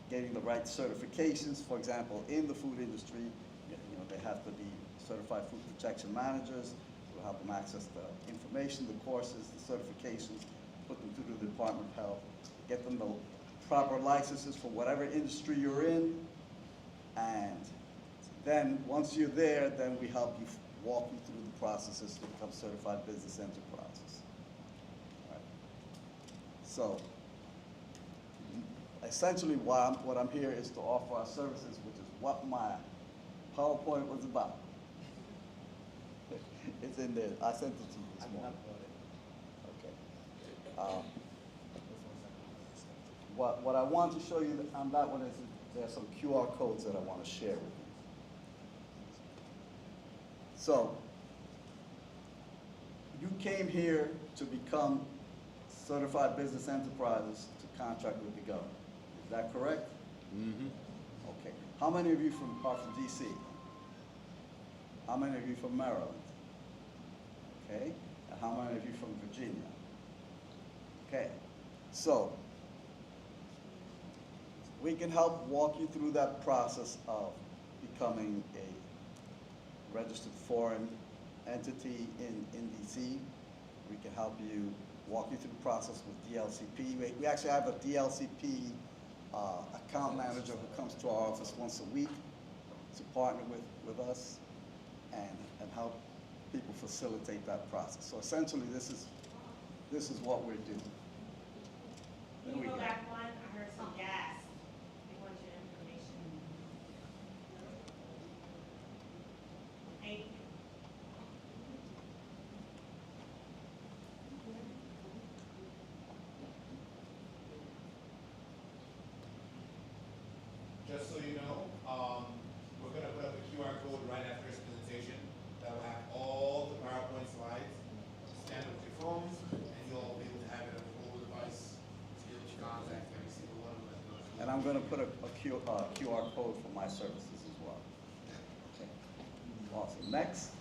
getting the right certifications. For example, in the food industry, they have to be certified food protection managers. We'll help them access the information, the courses, the certifications, put them through the Department of Health, get them the proper licenses for whatever industry you're in, and then once you're there, then we help you walk you through the processes to become certified business enterprises. All right. So essentially what I'm here is to offer our services, which is what my PowerPoint was about. It's in there. I sent it to you this morning. Okay. What I want to show you on that one is there are some QR codes that I want to share with you. So, you came here to become certified business enterprises to contract with the government. Is that correct? Mm-hmm. Okay. How many of you are from DC? How many of you from Maryland? Okay. And how many of you from Virginia? Okay. So, we can help walk you through that process of becoming a registered foreign entity in DC. We can help you, walk you through the process with DLCP. We actually have a DLCP account manager who comes to our office once a week to partner with us and help people facilitate that process. So essentially, this is what we're doing. Can you go back one? I heard some gas. They want your information. Thank you. Just so you know, we're going to put up a QR code right after this presentation that will have all the PowerPoint slides. Scan it with your phones, and you'll be able to have it on your mobile device to be able to contact every single one of them. And I'm going to put a QR code for my services as well. Okay. Awesome. Next.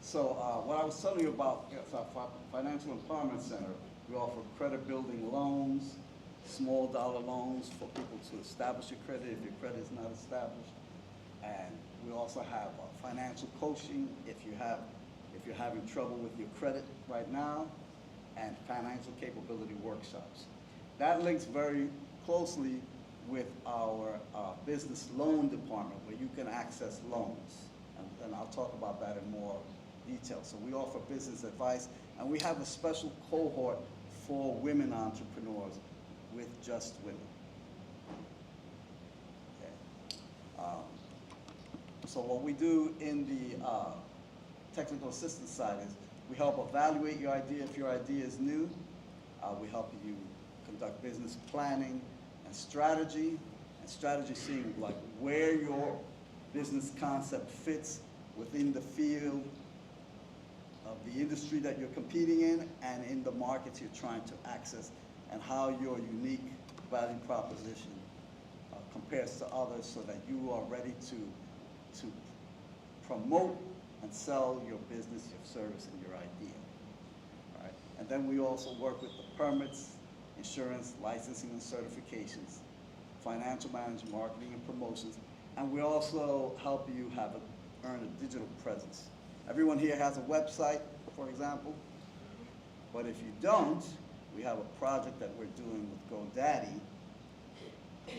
So what I was telling you about our Financial Empowerment Center, we offer credit building loans, small dollar loans for people to establish your credit if your credit is not established. And we also have financial coaching if you're having trouble with your credit right now, and financial capability workshops. That links very closely with our business loan department, where you can access loans. And I'll talk about that in more detail. So we offer business advice, and we have a special cohort for women entrepreneurs with Just Women. Okay. So what we do in the technical assistance side is we help evaluate your idea if your idea is new. We help you conduct business planning and strategy seeing like where your business concept fits within the field of the industry that you're competing in and in the markets you're trying to access, and how your unique value proposition compares to others, so that you are ready to promote and sell your business, your service, and your idea. All right? And then we also work with the permits, insurance, licensing and certifications, financial management, marketing and promotions, and we also help you earn a digital presence. Everyone here has a website, for example, but if you don't, we have a project that we're doing with GoDaddy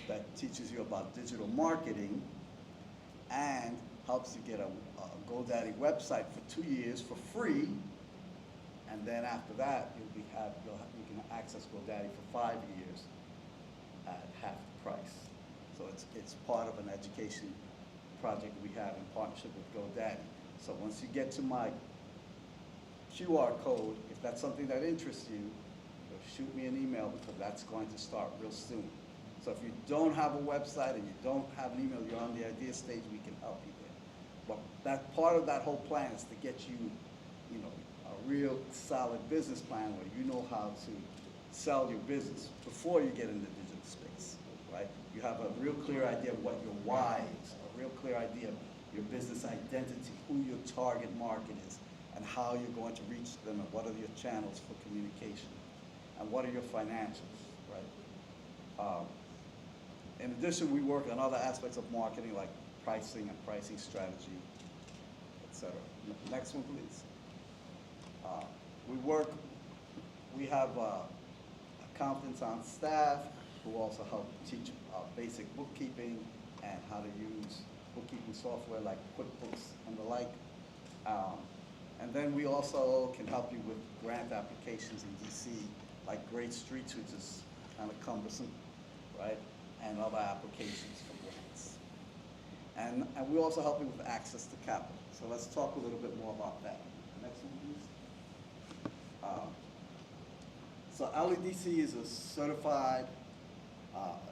that teaches you about digital marketing and helps you get a GoDaddy website for 2 years for free, and then after that you can access GoDaddy for 5 years at half the price. So it's part of an education project we have in partnership with GoDaddy. So once you get to my QR code, if that's something that interests you, shoot me an email, because that's going to start real soon. So if you don't have a website and you don't have an email, you're on the idea stage, we can help you there. But that part of that whole plan is to get you, a real solid business plan where you know how to sell your business before you get in the digital space, right? You have a real clear idea of what your why is, a real clear idea of your business identity, who your target market is, and how you're going to reach them, and what are your channels for communication, and what are your financials, right? In addition, we work on other aspects of marketing, like pricing and pricing strategy, etc. Next one, please. We have accountants on staff who also help teach basic bookkeeping and how to use bookkeeping software like QuickBooks and the like. And then we also can help you with grant applications in DC, like Great Streets, which is kind of cumbersome, right? And other applications for grants. And we also help you with access to capital. So let's talk a little bit more about that. Next one, please. So LEDC is a certified,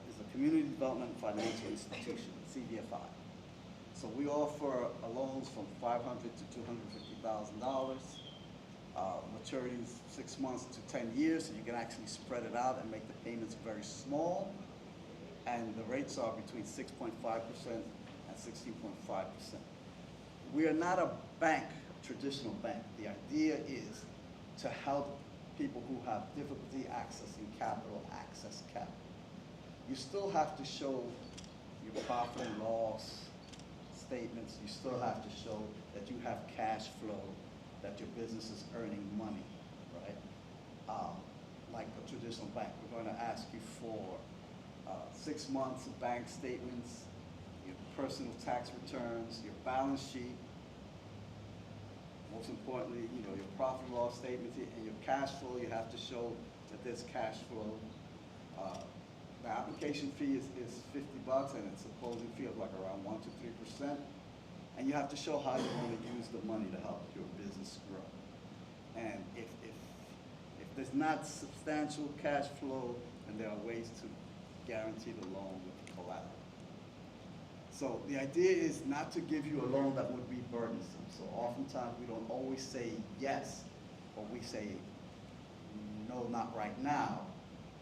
is a community development financial institution, CDFI. So we offer loans from $500,000 to $250,000. Maturities 6 months to 10 years, so you can actually spread it out and make the payments very small. And the rates are between 6.5% and 16.5%. We are not a bank, traditional bank. The idea is to help people who have difficulty accessing capital access capital. You still have to show your profit and loss statements, you still have to show that you have cash flow, that your business is earning money, right? Like a traditional bank, we're going to ask you for 6 months of bank statements, your personal tax returns, your balance sheet, most importantly, your profit and loss statements and your cash flow. You have to show that there's cash flow. The application fee is $50, and it's a closing fee of like around 1 to 3%. And you have to show how you're going to use the money to help your business grow. And if there's not substantial cash flow, then there are ways to guarantee the loan with collateral. So the idea is not to give you a loan that would be burdensome. So oftentimes we don't always say yes, or we say no, not right now.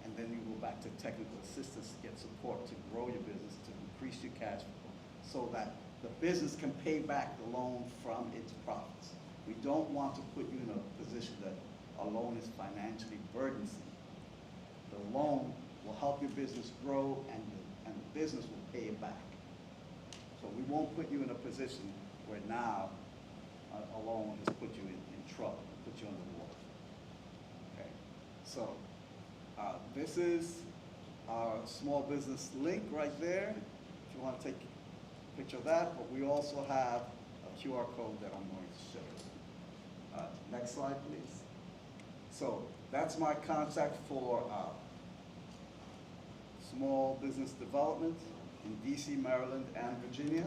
And then you go back to technical assistance to get support to grow your business, to increase your cash flow, so that the business can pay back the loan from its profits. We don't want to put you in a position that a loan is financially burdensome. The loan will help your business grow, and the business will pay it back. So we won't put you in a position where now a loan has put you in trouble, put you underwater. Okay, so this is our small business link right there, if you want to take a picture of that, but we also have a QR code that I'm going to show you. Next slide, please. So that's my contact for small business development in DC, Maryland, and Virginia.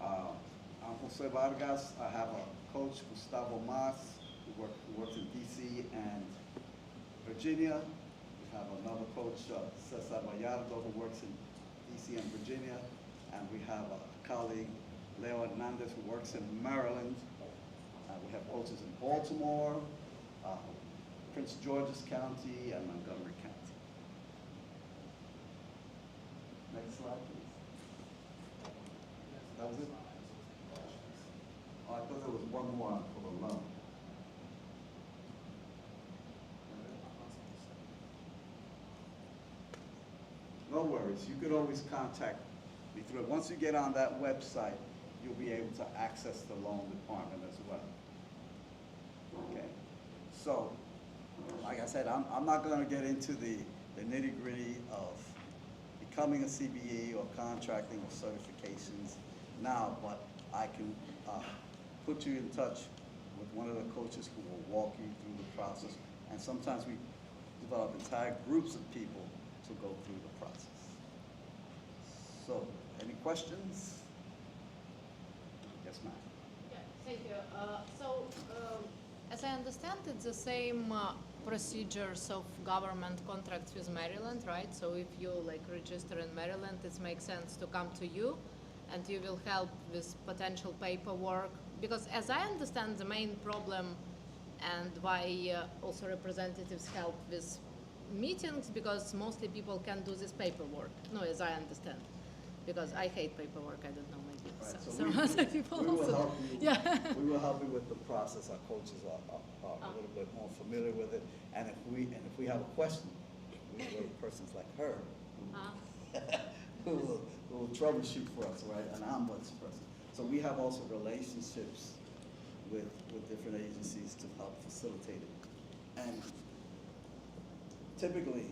I'm Jose Vargas. I have a coach, Gustavo Mas, who works in DC and Virginia. We have another coach, Cesar Vallardo, who works in DC and Virginia. And we have a colleague, Leo Hernandez, who works in Maryland. We have coaches in Baltimore, Prince George's County, and Montgomery County. Next slide, please. That was it? Oh, I thought there was one more for the loan. No worries. You could always contact me through it. Once you get on that website, you'll be able to access the loan department as well. Okay. So, like I said, I'm not going to get into the nitty-gritty of becoming a CBE or contracting or certifications now, but I can put you in touch with one of the coaches who will walk you through the process. And sometimes we develop entire groups of people to go through the process. So, any questions? Yes, ma'am. Yeah, thank you. As I understand, it's the same procedures of government contracts with Maryland, right? So if you register in Maryland, it makes sense to come to you, and you will help with potential paperwork. Because as I understand, the main problem and why also representatives help with meetings, because mostly people can do this paperwork. No, as I understand, because I hate paperwork. I don't know, maybe Right, so some other people we will also. help you. Yeah. We will help you with the process. Our coaches are a little bit more familiar with it. And if we have a question, we go to persons like her who will troubleshoot for us, right? An ombuds person. So we have also relationships with different agencies to help facilitate it. And typically,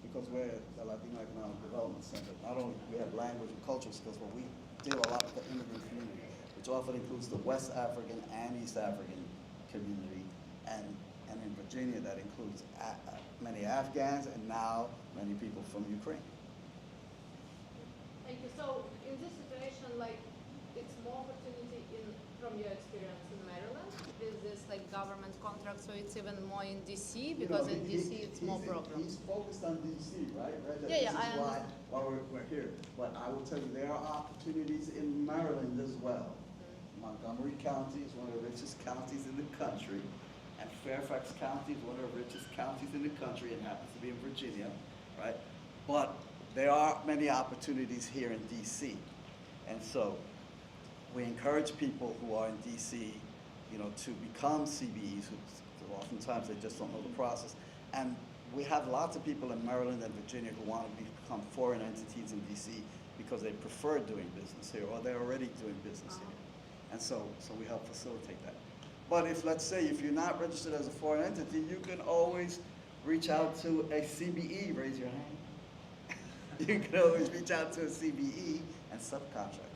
because we're the Latino Economic Development Center, not only we have language and cultural skills, but we deal a lot with the immigrant community, which often includes the West African and East African community, and in Virginia that includes many Afghans and now many people from Ukraine. Thank you. So in this situation, it's more opportunity from your experience in Maryland with this government contract, so it's even more in DC, because in DC it's more programs. He's focused on DC, right? Yeah, this is why we're here. But I will tell you, there are opportunities in Maryland as well. Montgomery County is one of the richest counties in the country, and Fairfax County is one of the richest counties in the country, and happens to be in Virginia, right? But there are many opportunities here in DC, and so we encourage people who are in DC, to become CBEs, who oftentimes they just don't know the process, And we have lots of people in Maryland and Virginia who want to become foreign entities in DC because they prefer doing business here, or they're already doing business here. And so we help facilitate that. But if, let's say, if you're not registered as a foreign entity, you can always reach out to a CBE, raise your hand. You can always reach out to a CBE and subcontract.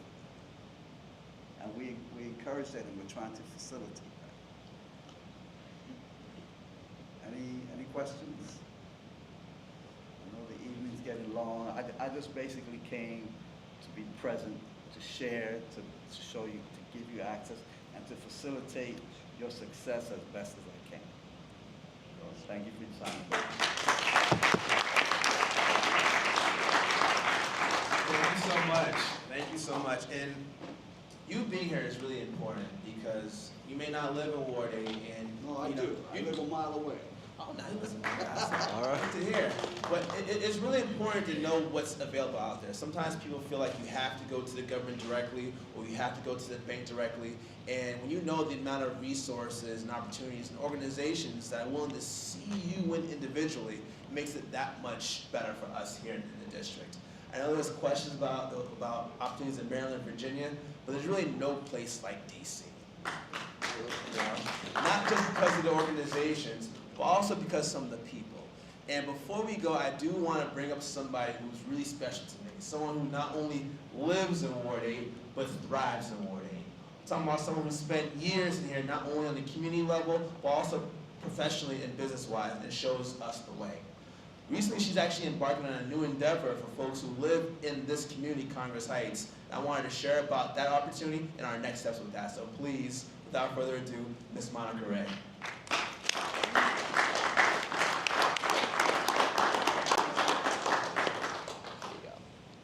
And we encourage that, and we're trying to facilitate that. Any questions? I know the evening's getting long. I just basically came to be present, to share, to show you, to give you access, and to facilitate your success as best as I can. So thank you for your time. Thank you so much. Thank you so much. And you being here is really important because you may not live in Ward 8, and no, I do. I live a mile away. Oh, now you listen to that. All right. Good to hear. But it's really important to know what's available out there. Sometimes people feel like you have to go to the government directly, or you have to go to the bank directly. And when you know the amount of resources and opportunities and organizations that are willing to see you in individually, it makes it that much better for us here in the district. I know there's questions about opportunities in Maryland and Virginia, but there's really no place like DC. You know? Not just because of the organizations, but also because of some of the people. And before we go, I do want to bring up somebody who's really special to me. Someone who not only lives in Ward 8, but thrives in Ward 8. I'm talking about someone who spent years in here, not only on the community level, but also professionally and business-wise, and shows us the way. Recently, she's actually embarking on a new endeavor for folks who live in this community, Congress Heights. I wanted to share about that opportunity and our next steps with that. So please, without further ado, Ms. Monica Ray.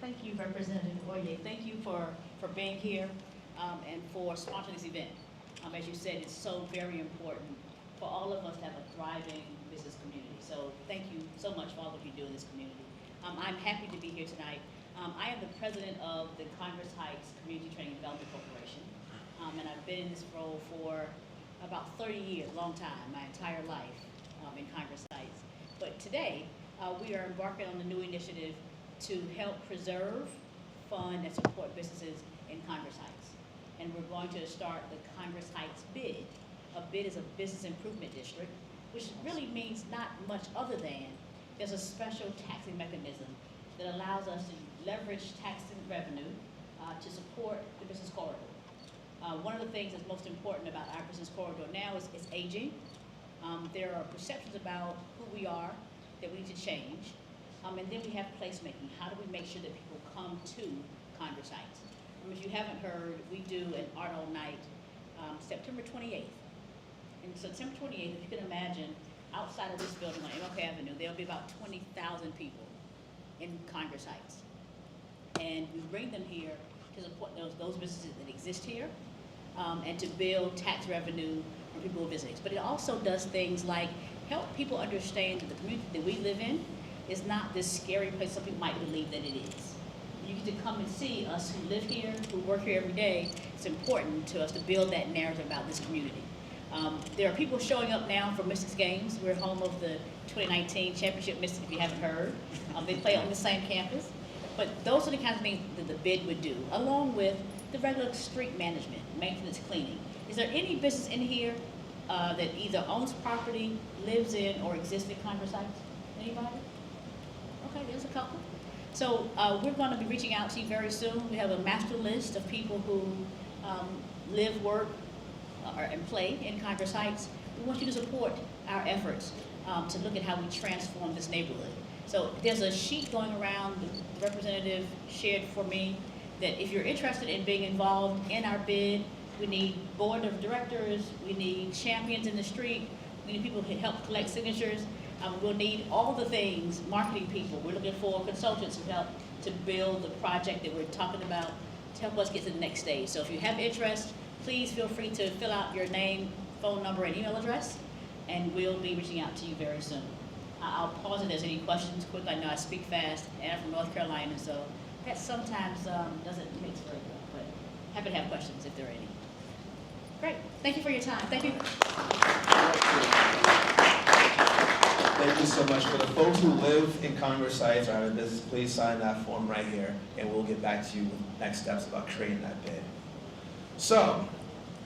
Thank you, Representative Oye. Thank you for being here and for sponsoring this event. As you said, it's so very important for all of us to have a thriving business community. So thank you so much for all that you do in this community. I'm happy to be here tonight. I am the president of the Congress Heights Community Training and Development Corporation. And I've been in this role for about 30 years, long time, my entire life in Congress Heights. But today, we are embarking on a new initiative to help preserve, fund, and support businesses in Congress Heights. And we're going to start the Congress Heights BID. A BID is a business improvement district, which really means not much other than there's a special taxing mechanism that allows us to leverage taxing revenue to support the business corridor. One of the things that's most important about our business corridor now is it's aging. There are perceptions about who we are that we need to change. And then we have placemaking. How do we make sure that people come to Congress Heights? If you haven't heard, we do an Art All Night September 28th. And September 28th, if you can imagine, outside of this building on MLK Avenue, there'll be about 20,000 people in Congress Heights. And we bring them here to support those businesses that exist here and to build tax revenue for people who are visiting. But it also does things like help people understand that the community that we live in is not this scary place some people might believe that it is. You get to come and see us who live here, who work here every day. It's important to us to build that narrative about this community. There are people showing up now for Mystics games. We're home of the 2019 Championship Mystics, if you haven't heard. They play on the same campus. But those are the kinds of things that the BID would do, along with the regular street management, maintenance, cleaning. Is there any business in here that either owns property, lives in, or exists in Congress Heights? Anybody? Okay, there's a couple. So we're going to be reaching out to you very soon. We have a master list of people who live, work, and play in Congress Heights. We want you to support our efforts to look at how we transform this neighborhood. So there's a sheet going around, the representative shared for me, that if you're interested in being involved in our BID, we need board of directors, we need champions in the street, we need people who can help collect signatures. We'll need all the things, marketing people. We're looking for consultants who help to build the project that we're talking about to help us get to the next stage. So if you have interest, please feel free to fill out your name, phone number, and email address, and we'll be reaching out to you very soon. I'll pause if there's any questions quick. I know I speak fast, and I'm from North Carolina, so that sometimes doesn't mix very well, but happy to have questions if there are any. Great, thank you for your time. Thank you. Thank you so much. For the folks who live in Congress sites or have a business, please sign that form right here, and we'll get back to you with next steps about creating that bid. So,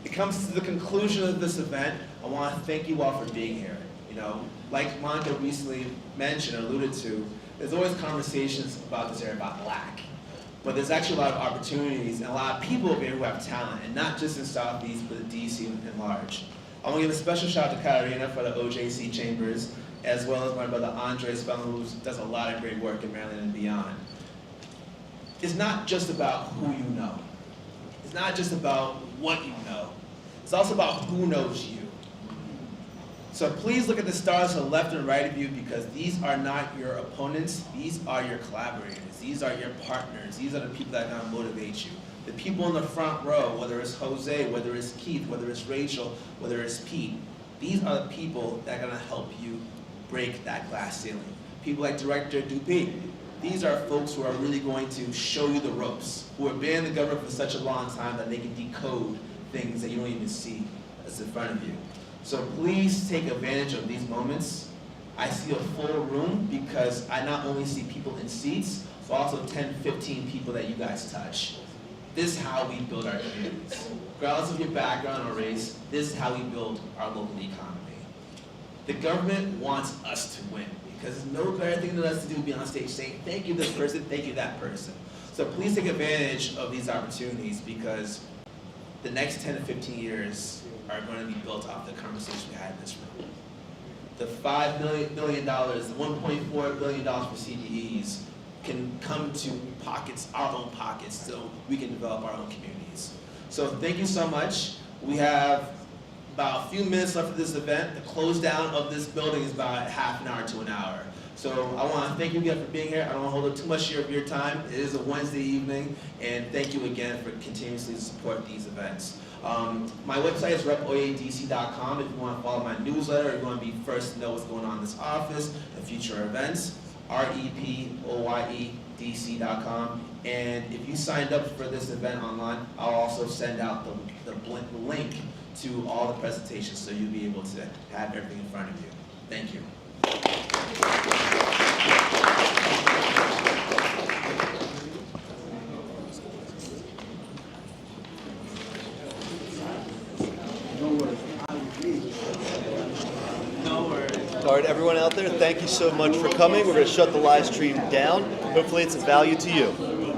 it comes to the conclusion of this event. I want to thank you all for being here. You know, like Monica recently mentioned or alluded to, there's always conversations about this area about lack. But there's actually a lot of opportunities and a lot of people over here who have talent, and not just in Southeast, but in DC and large. I want to give a special shout out to Katarina for the OJC Chambers, as well as my brother Andre Spellman, who does a lot of great work in Maryland and beyond. It's not just about who you know. It's not just about what you know. It's also about who knows you. So please look at the stars to the left and right of you, because these are not your opponents. These are your collaborators. These are your partners. These are the people that are going to motivate you. The people in the front row, whether it's Jose, whether it's Keith, whether it's Rachel, whether it's Pete, these are the people that are going to help you break that glass ceiling. People like Director Dupé. These are folks who are really going to show you the ropes, who have been in the government for such a long time that they can decode things that you don't even see that's in front of you. So please take advantage of these moments. I see a full room because I not only see people in seats, but also 10, 15 people that you guys touch. This is how we build our communities. Regardless of your background or race, this is how we build our local economy. The government wants us to win, because there's no better thing than us to do be on stage saying, thank you this person, thank you that person. So please take advantage of these opportunities, because the next 10 to 15 years are going to be built off the conversation we had in this room. The $5 billion, the $1.4 billion for CDEs can come to pockets, our own pockets, so we can develop our own communities. So thank you so much. We have about a few minutes left of this event. The close down of this building is about half an hour to an hour. So I want to thank you again for being here. I don't want to hold up too much of your time. It is a Wednesday evening, and thank you again for continuously support these events. My website is repoyedc.com if you want to follow my newsletter, or if you want to be first to know what's going on in this office and future events. repoyedc.com. And if you signed up for this event online, I'll also send out the link to all the presentations, so you'll be able to have everything in front of you. Thank you. All right, everyone out there, thank you so much for coming. We're going to shut the live stream down. Hopefully it's of value to you.